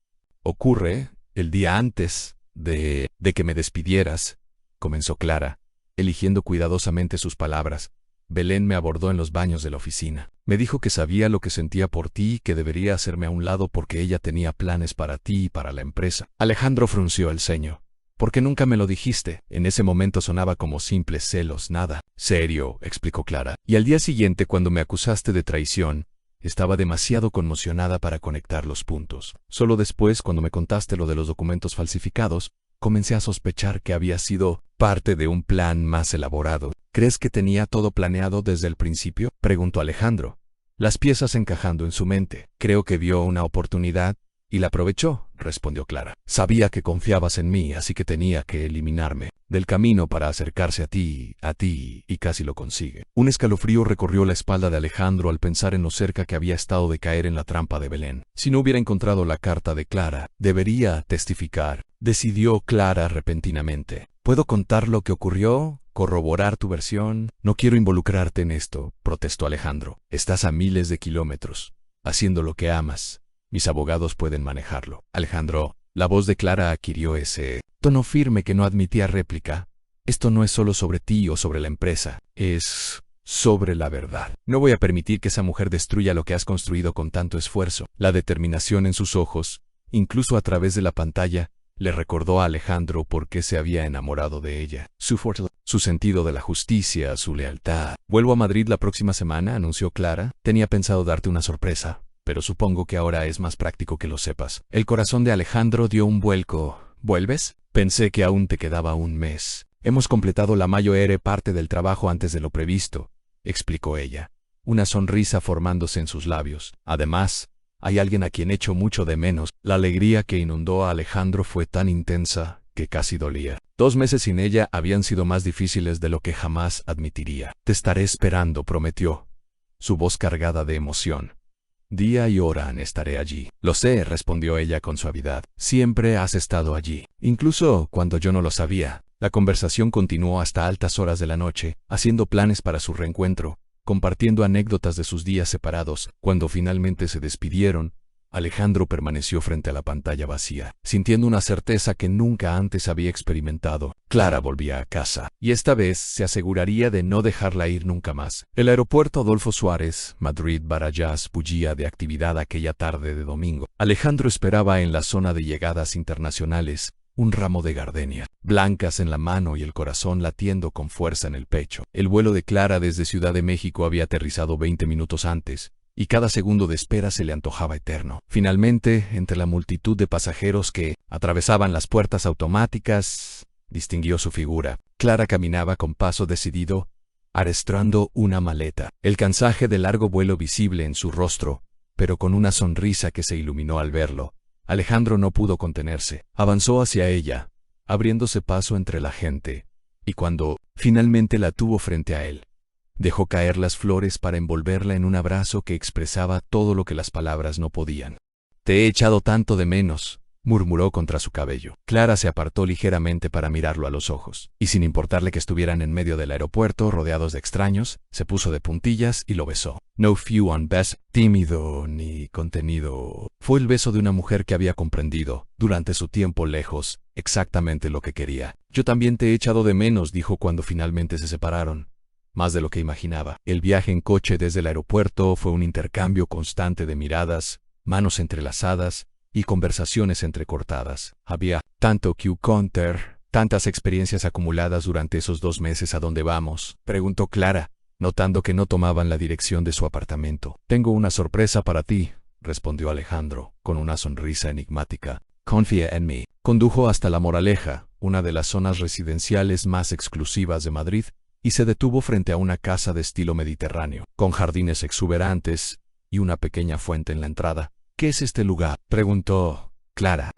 ocurre, el día antes de que me despidieras, comenzó Clara, eligiendo cuidadosamente sus palabras. Belén me abordó en los baños de la oficina. Me dijo que sabía lo que sentía por ti y que debería hacerme a un lado porque ella tenía planes para ti y para la empresa. Alejandro frunció el ceño. ¿Por qué nunca me lo dijiste? En ese momento sonaba como simples celos, nada serio, explicó Clara. Y al día siguiente, cuando me acusaste de traición, estaba demasiado conmocionada para conectar los puntos. Solo después, cuando me contaste lo de los documentos falsificados, comencé a sospechar que había sido parte de un plan más elaborado. ¿Crees que tenía todo planeado desde el principio?, preguntó Alejandro, las piezas encajando en su mente. Creo que vio una oportunidad y la aprovechó, respondió Clara. Sabía que confiabas en mí, así que tenía que eliminarme del camino para acercarse a ti, y casi lo consigue. Un escalofrío recorrió la espalda de Alejandro al pensar en lo cerca que había estado de caer en la trampa de Belén. Si no hubiera encontrado la carta de Clara, debería testificar, decidió Clara repentinamente. ¿Puedo contar lo que ocurrió? ¿Corroborar tu versión? No quiero involucrarte en esto, protestó Alejandro. Estás a miles de kilómetros, haciendo lo que amas. Mis abogados pueden manejarlo. Alejandro, la voz de Clara adquirió ese tono firme que no admitía réplica. Esto no es solo sobre ti o sobre la empresa, es sobre la verdad. No voy a permitir que esa mujer destruya lo que has construido con tanto esfuerzo. La determinación en sus ojos, incluso a través de la pantalla, le recordó a Alejandro por qué se había enamorado de ella. Su sentido de la justicia, su lealtad. Vuelvo a Madrid la próxima semana, anunció Clara. Tenía pensado darte una sorpresa, pero supongo que ahora es más práctico que lo sepas. El corazón de Alejandro dio un vuelco. ¿Vuelves? Pensé que aún te quedaba un mes. Hemos completado la mayor parte del trabajo antes de lo previsto, explicó ella, una sonrisa formándose en sus labios. Además, hay alguien a quien echo mucho de menos. La alegría que inundó a Alejandro fue tan intensa que casi dolía. 2 meses sin ella habían sido más difíciles de lo que jamás admitiría. Te estaré esperando, prometió, su voz cargada de emoción. Día y hora estaré allí. Lo sé, respondió ella con suavidad. Siempre has estado allí, incluso cuando yo no lo sabía. La conversación continuó hasta altas horas de la noche, haciendo planes para su reencuentro, compartiendo anécdotas de sus días separados. Cuando finalmente se despidieron, Alejandro permaneció frente a la pantalla vacía, sintiendo una certeza que nunca antes había experimentado. Clara volvía a casa, y esta vez se aseguraría de no dejarla ir nunca más. El aeropuerto Adolfo Suárez, Madrid-Barajas, bullía de actividad aquella tarde de domingo. Alejandro esperaba en la zona de llegadas internacionales, un ramo de gardenias blancas en la mano y el corazón latiendo con fuerza en el pecho. El vuelo de Clara desde Ciudad de México había aterrizado 20 minutos antes, y cada segundo de espera se le antojaba eterno. Finalmente, entre la multitud de pasajeros que atravesaban las puertas automáticas, distinguió su figura. Clara caminaba con paso decidido, arrastrando una maleta, el cansaje del largo vuelo visible en su rostro, pero con una sonrisa que se iluminó al verlo. Alejandro no pudo contenerse. Avanzó hacia ella, abriéndose paso entre la gente, y cuando finalmente la tuvo frente a él, Dejó caer las flores para envolverla en un abrazo que expresaba todo lo que las palabras no podían. «Te he echado tanto de menos», murmuró contra su cabello. Clara se apartó ligeramente para mirarlo a los ojos, y sin importarle que estuvieran en medio del aeropuerto, rodeados de extraños, se puso de puntillas y lo besó. No fue un beso tímido ni contenido. Fue el beso de una mujer que había comprendido, durante su tiempo lejos, exactamente lo que quería. «Yo también te he echado de menos», dijo cuando finalmente se separaron. Más de lo que imaginaba. El viaje en coche desde el aeropuerto fue un intercambio constante de miradas, manos entrelazadas y conversaciones entrecortadas. Había tanto que contar, tantas experiencias acumuladas durante esos 2 meses. «¿A dónde vamos?», preguntó Clara, notando que no tomaban la dirección de su apartamento. «Tengo una sorpresa para ti», respondió Alejandro, con una sonrisa enigmática. «Confía en mí». Condujo hasta La Moraleja, una de las zonas residenciales más exclusivas de Madrid, y se detuvo frente a una casa de estilo mediterráneo, con jardines exuberantes y una pequeña fuente en la entrada. «¿Qué es este lugar?», preguntó Clara.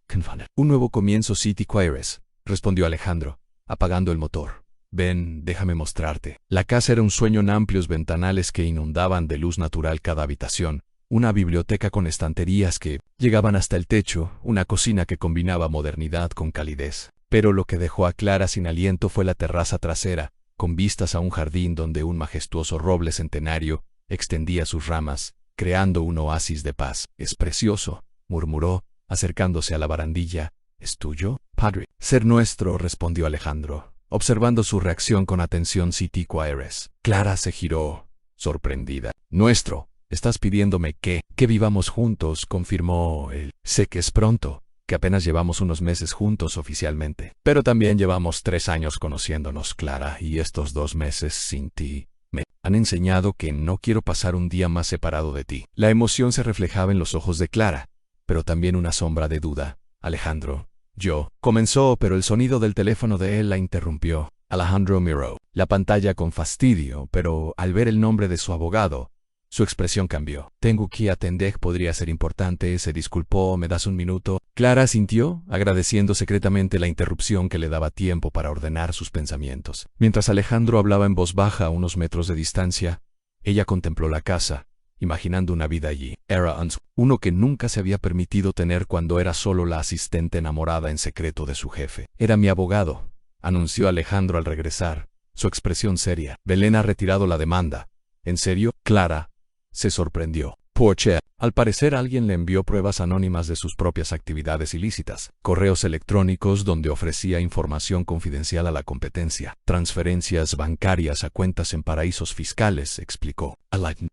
«Un nuevo comienzo, City Quires», respondió Alejandro, apagando el motor. «Ven, déjame mostrarte». La casa era un sueño en amplios ventanales que inundaban de luz natural cada habitación, una biblioteca con estanterías que llegaban hasta el techo, una cocina que combinaba modernidad con calidez. Pero lo que dejó a Clara sin aliento fue la terraza trasera, con vistas a un jardín donde un majestuoso roble centenario extendía sus ramas, creando un oasis de paz. «Es precioso», murmuró, acercándose a la barandilla. «¿Es tuyo, padre?» «Ser nuestro», respondió Alejandro, observando su reacción con atención. City Quires. Clara se giró, sorprendida. «¿Nuestro? ¿Estás pidiéndome que vivamos juntos?», confirmó él. «Sé que es pronto, que apenas llevamos unos meses juntos oficialmente. Pero también llevamos 3 años conociéndonos, Clara, y estos 2 meses sin ti me han enseñado que no quiero pasar un día más separado de ti». La emoción se reflejaba en los ojos de Clara, pero también una sombra de duda. «Alejandro, yo», comenzó, pero el sonido del teléfono de él la interrumpió. Alejandro miró la pantalla con fastidio, pero al ver el nombre de su abogado, su expresión cambió. «Tengo que atender, podría ser importante», se disculpó. «¿Me das un minuto?». Clara asintió, agradeciendo secretamente la interrupción que le daba tiempo para ordenar sus pensamientos. Mientras Alejandro hablaba en voz baja a unos metros de distancia, ella contempló la casa, imaginando una vida allí. Era uno que nunca se había permitido tener cuando era solo la asistente enamorada en secreto de su jefe. «Era mi abogado», anunció Alejandro al regresar, su expresión seria. «Belén ha retirado la demanda». «¿En serio?». Clara se sorprendió. «Poche, al parecer alguien le envió pruebas anónimas de sus propias actividades ilícitas, correos electrónicos donde ofrecía información confidencial a la competencia, transferencias bancarias a cuentas en paraísos fiscales», explicó.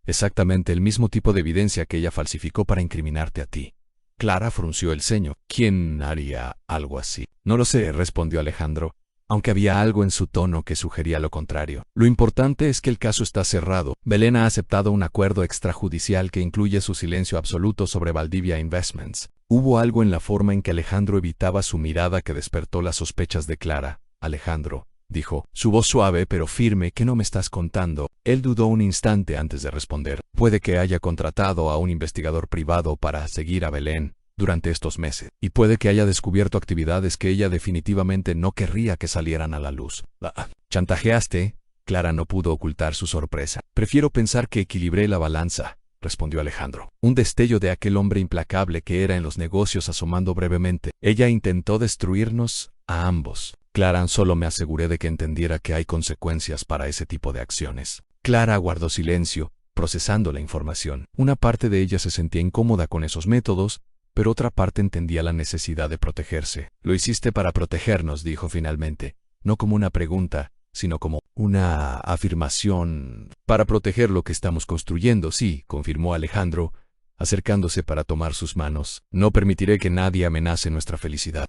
«Exactamente el mismo tipo de evidencia que ella falsificó para incriminarte a ti». Clara frunció el ceño. «¿Quién haría algo así?». «No lo sé», respondió Alejandro, aunque había algo en su tono que sugería lo contrario. «Lo importante es que el caso está cerrado. Belén ha aceptado un acuerdo extrajudicial que incluye su silencio absoluto sobre Valdivia Investments». Hubo algo en la forma en que Alejandro evitaba su mirada que despertó las sospechas de Clara. «Alejandro», dijo, su voz suave pero firme, «¿qué no me estás contando?». Él dudó un instante antes de responder. «Puede que haya contratado a un investigador privado para seguir a Belén durante estos meses, y puede que haya descubierto actividades que ella definitivamente no querría que salieran a la luz». «¿Chantajeaste?». Clara no pudo ocultar su sorpresa. «Prefiero pensar que equilibré la balanza», respondió Alejandro. Un destello de aquel hombre implacable que era en los negocios asomando brevemente. «Ella intentó destruirnos a ambos». «Clara, solo me aseguré de que entendiera que hay consecuencias para ese tipo de acciones». Clara guardó silencio, procesando la información. Una parte de ella se sentía incómoda con esos métodos, pero otra parte entendía la necesidad de protegerse. «Lo hiciste para protegernos», dijo finalmente, no como una pregunta, sino como una afirmación. «Para proteger lo que estamos construyendo, sí», confirmó Alejandro, acercándose para tomar sus manos. «No permitiré que nadie amenace nuestra felicidad».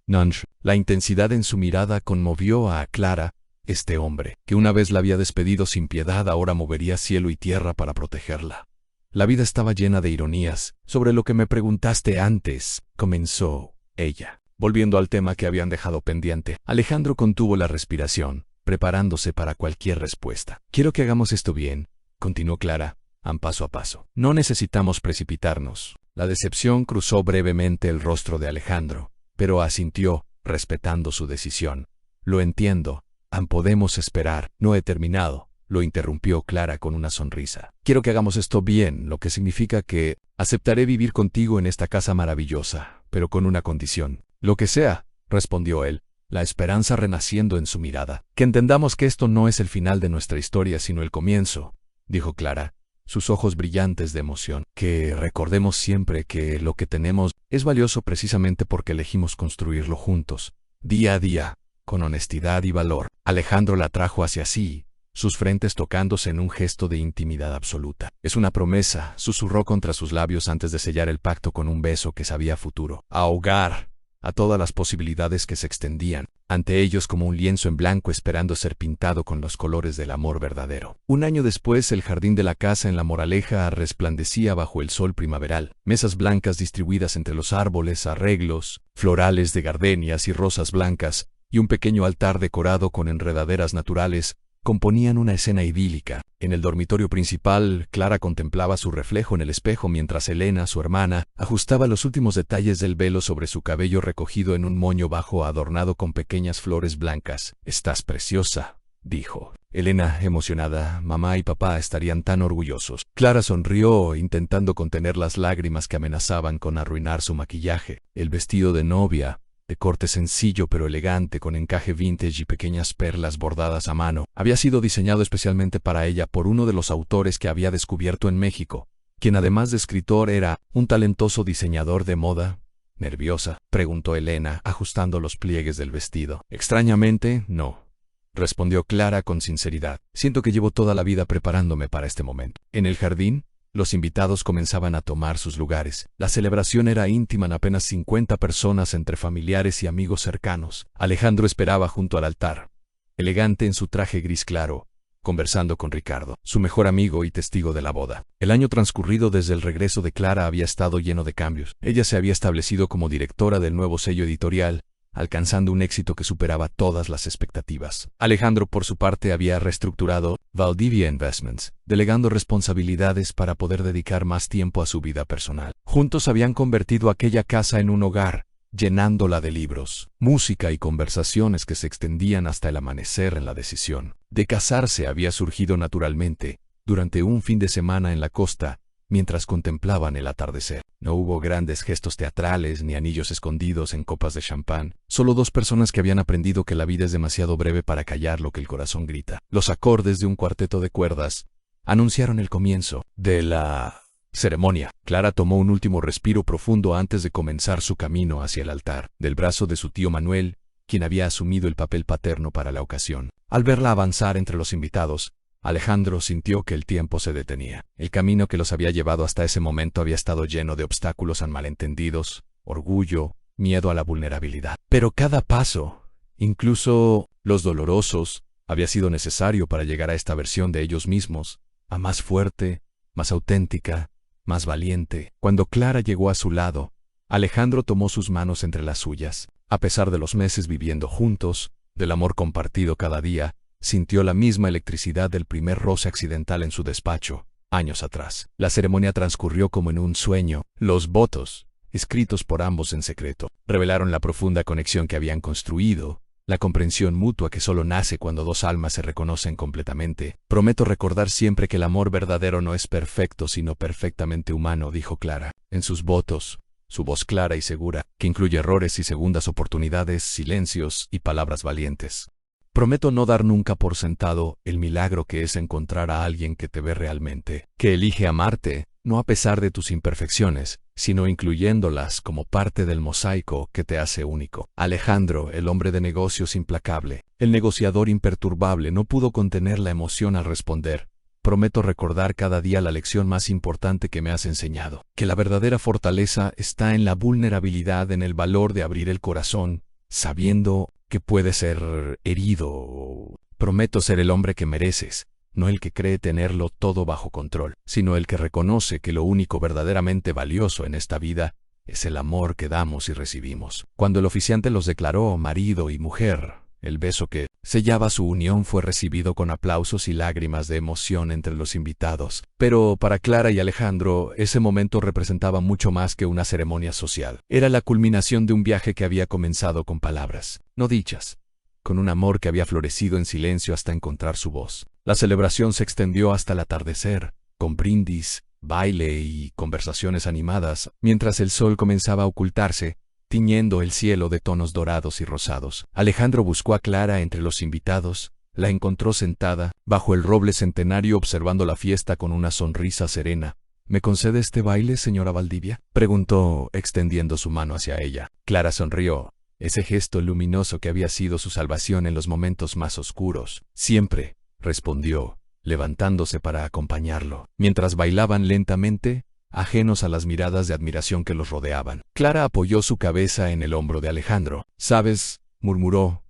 La intensidad en su mirada conmovió a Clara. Este hombre, que una vez la había despedido sin piedad, ahora movería cielo y tierra para protegerla. «La vida estaba llena de ironías. Sobre lo que me preguntaste antes», comenzó ella, volviendo al tema que habían dejado pendiente. Alejandro contuvo la respiración, preparándose para cualquier respuesta. «Quiero que hagamos esto bien», continuó Clara, paso a paso. «No necesitamos precipitarnos». La decepción cruzó brevemente el rostro de Alejandro, pero asintió, respetando su decisión. «Lo entiendo. Podemos esperar». «No he terminado», lo interrumpió Clara con una sonrisa. Quiero que hagamos esto bien, lo que significa que aceptaré vivir contigo en esta casa maravillosa, pero con una condición. Lo que sea, respondió él, la esperanza renaciendo en su mirada. Que entendamos que esto no es el final de nuestra historia, sino el comienzo, dijo Clara, sus ojos brillantes de emoción. Que recordemos siempre que lo que tenemos es valioso precisamente porque elegimos construirlo juntos, día a día, con honestidad y valor. Alejandro la trajo hacia sí, sus frentes tocándose en un gesto de intimidad absoluta. Es una promesa, susurró contra sus labios antes de sellar el pacto con un beso que sabía a futuro, a hogar, a todas las posibilidades que se extendían ante ellos como un lienzo en blanco esperando ser pintado con los colores del amor verdadero. Un año después, el jardín de la casa en La Moraleja resplandecía bajo el sol primaveral. Mesas blancas distribuidas entre los árboles, arreglos florales de gardenias y rosas blancas, y un pequeño altar decorado con enredaderas naturales componían una escena idílica. En el dormitorio principal, Clara contemplaba su reflejo en el espejo mientras Elena, su hermana, ajustaba los últimos detalles del velo sobre su cabello recogido en un moño bajo adornado con pequeñas flores blancas. «Estás preciosa», dijo. Elena, emocionada, mamá y papá estarían tan orgullosos. Clara sonrió, intentando contener las lágrimas que amenazaban con arruinar su maquillaje. El vestido de novia, de corte sencillo pero elegante con encaje vintage y pequeñas perlas bordadas a mano, había sido diseñado especialmente para ella por uno de los autores que había descubierto en México, quien además de escritor era un talentoso diseñador de moda. ¿Nerviosa?, preguntó Elena, ajustando los pliegues del vestido. Extrañamente, no, respondió Clara con sinceridad. Siento que llevo toda la vida preparándome para este momento. En el jardín, los invitados comenzaban a tomar sus lugares. La celebración era íntima en apenas 50 personas entre familiares y amigos cercanos. Alejandro esperaba junto al altar, elegante en su traje gris claro, conversando con Ricardo, su mejor amigo y testigo de la boda. El año transcurrido desde el regreso de Clara había estado lleno de cambios. Ella se había establecido como directora del nuevo sello editorial, alcanzando un éxito que superaba todas las expectativas. Alejandro, por su parte, había reestructurado Valdivia Investments, delegando responsabilidades para poder dedicar más tiempo a su vida personal. Juntos habían convertido aquella casa en un hogar, llenándola de libros, música y conversaciones que se extendían hasta el amanecer. En la decisión de casarse había surgido naturalmente, durante un fin de semana en la costa, mientras contemplaban el atardecer. No hubo grandes gestos teatrales ni anillos escondidos en copas de champán, solo dos personas que habían aprendido que la vida es demasiado breve para callar lo que el corazón grita. Los acordes de un cuarteto de cuerdas anunciaron el comienzo de la ceremonia. Clara tomó un último respiro profundo antes de comenzar su camino hacia el altar, del brazo de su tío Manuel, quien había asumido el papel paterno para la ocasión. Al verla avanzar entre los invitados, Alejandro sintió que el tiempo se detenía. El camino que los había llevado hasta ese momento había estado lleno de obstáculos a malentendidos, orgullo, miedo a la vulnerabilidad. Pero cada paso, incluso los dolorosos, había sido necesario para llegar a esta versión de ellos mismos, a más fuerte, más auténtica, más valiente. Cuando Clara llegó a su lado, Alejandro tomó sus manos entre las suyas. A pesar de los meses viviendo juntos, del amor compartido cada día, sintió la misma electricidad del primer roce accidental en su despacho, años atrás. La ceremonia transcurrió como en un sueño. Los votos, escritos por ambos en secreto, revelaron la profunda conexión que habían construido, la comprensión mutua que solo nace cuando dos almas se reconocen completamente. Prometo recordar siempre que el amor verdadero no es perfecto, sino perfectamente humano, dijo Clara. En sus votos, su voz clara y segura, que incluye errores y segundas oportunidades, silencios y palabras valientes. Prometo no dar nunca por sentado el milagro que es encontrar a alguien que te ve realmente, que elige amarte, no a pesar de tus imperfecciones, sino incluyéndolas como parte del mosaico que te hace único. Alejandro, el hombre de negocios implacable, el negociador imperturbable, no pudo contener la emoción al responder. Prometo recordar cada día la lección más importante que me has enseñado, que la verdadera fortaleza está en la vulnerabilidad, en el valor de abrir el corazón, sabiendo que puede ser herido. Prometo ser el hombre que mereces, no el que cree tenerlo todo bajo control, sino el que reconoce que lo único verdaderamente valioso en esta vida es el amor que damos y recibimos. Cuando el oficiante los declaró marido y mujer, el beso que sellaba su unión fue recibido con aplausos y lágrimas de emoción entre los invitados. Pero para Clara y Alejandro, ese momento representaba mucho más que una ceremonia social. Era la culminación de un viaje que había comenzado con palabras, no dichas, con un amor que había florecido en silencio hasta encontrar su voz. La celebración se extendió hasta el atardecer, con brindis, baile y conversaciones animadas, mientras el sol comenzaba a ocultarse, tiñendo el cielo de tonos dorados y rosados. Alejandro buscó a Clara entre los invitados, la encontró sentada, bajo el roble centenario observando la fiesta con una sonrisa serena. ¿Me concede este baile, señora Valdivia?, preguntó, extendiendo su mano hacia ella. Clara sonrió, ese gesto luminoso que había sido su salvación en los momentos más oscuros. Siempre, respondió, levantándose para acompañarlo. Mientras bailaban lentamente, ajenos a las miradas de admiración que los rodeaban. Clara apoyó su cabeza en el hombro de Alejandro. «¿Sabes?», murmuró.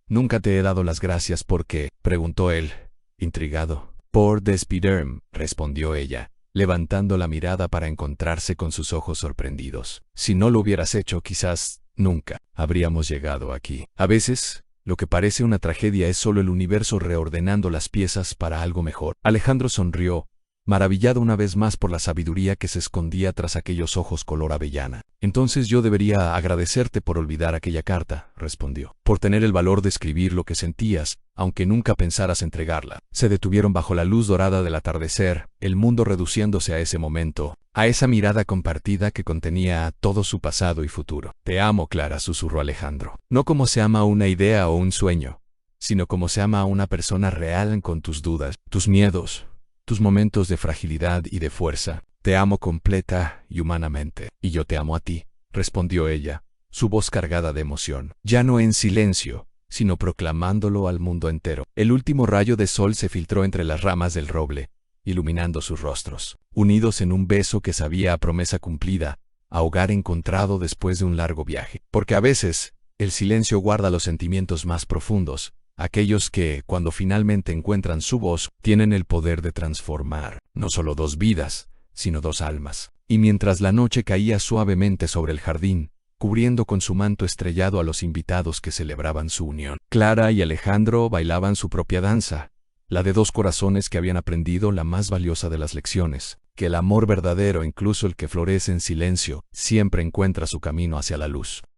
«Nunca te he dado las gracias por qué», preguntó él, intrigado. «Por despedirme», respondió ella, levantando la mirada para encontrarse con sus ojos sorprendidos. «Si no lo hubieras hecho, quizás nunca habríamos llegado aquí. A veces, lo que parece una tragedia es solo el universo reordenando las piezas para algo mejor». Alejandro sonrió, maravillado una vez más por la sabiduría que se escondía tras aquellos ojos color avellana. «Entonces yo debería agradecerte por olvidar aquella carta», respondió, «por tener el valor de escribir lo que sentías, aunque nunca pensaras entregarla». Se detuvieron bajo la luz dorada del atardecer, el mundo reduciéndose a ese momento, a esa mirada compartida que contenía todo su pasado y futuro. «Te amo, Clara», susurró Alejandro. «No como se ama una idea o un sueño, sino como se ama a una persona real con tus dudas, tus miedos, tus momentos de fragilidad y de fuerza. Te amo completa y humanamente». «Y yo te amo a ti», respondió ella, su voz cargada de emoción, ya no en silencio, sino proclamándolo al mundo entero. El último rayo de sol se filtró entre las ramas del roble, iluminando sus rostros, unidos en un beso que sabía a promesa cumplida, a hogar encontrado después de un largo viaje. Porque a veces, el silencio guarda los sentimientos más profundos, aquellos que, cuando finalmente encuentran su voz, tienen el poder de transformar, no solo dos vidas, sino dos almas. Y mientras la noche caía suavemente sobre el jardín, cubriendo con su manto estrellado a los invitados que celebraban su unión, Clara y Alejandro bailaban su propia danza, la de dos corazones que habían aprendido la más valiosa de las lecciones, que el amor verdadero, incluso el que florece en silencio, siempre encuentra su camino hacia la luz.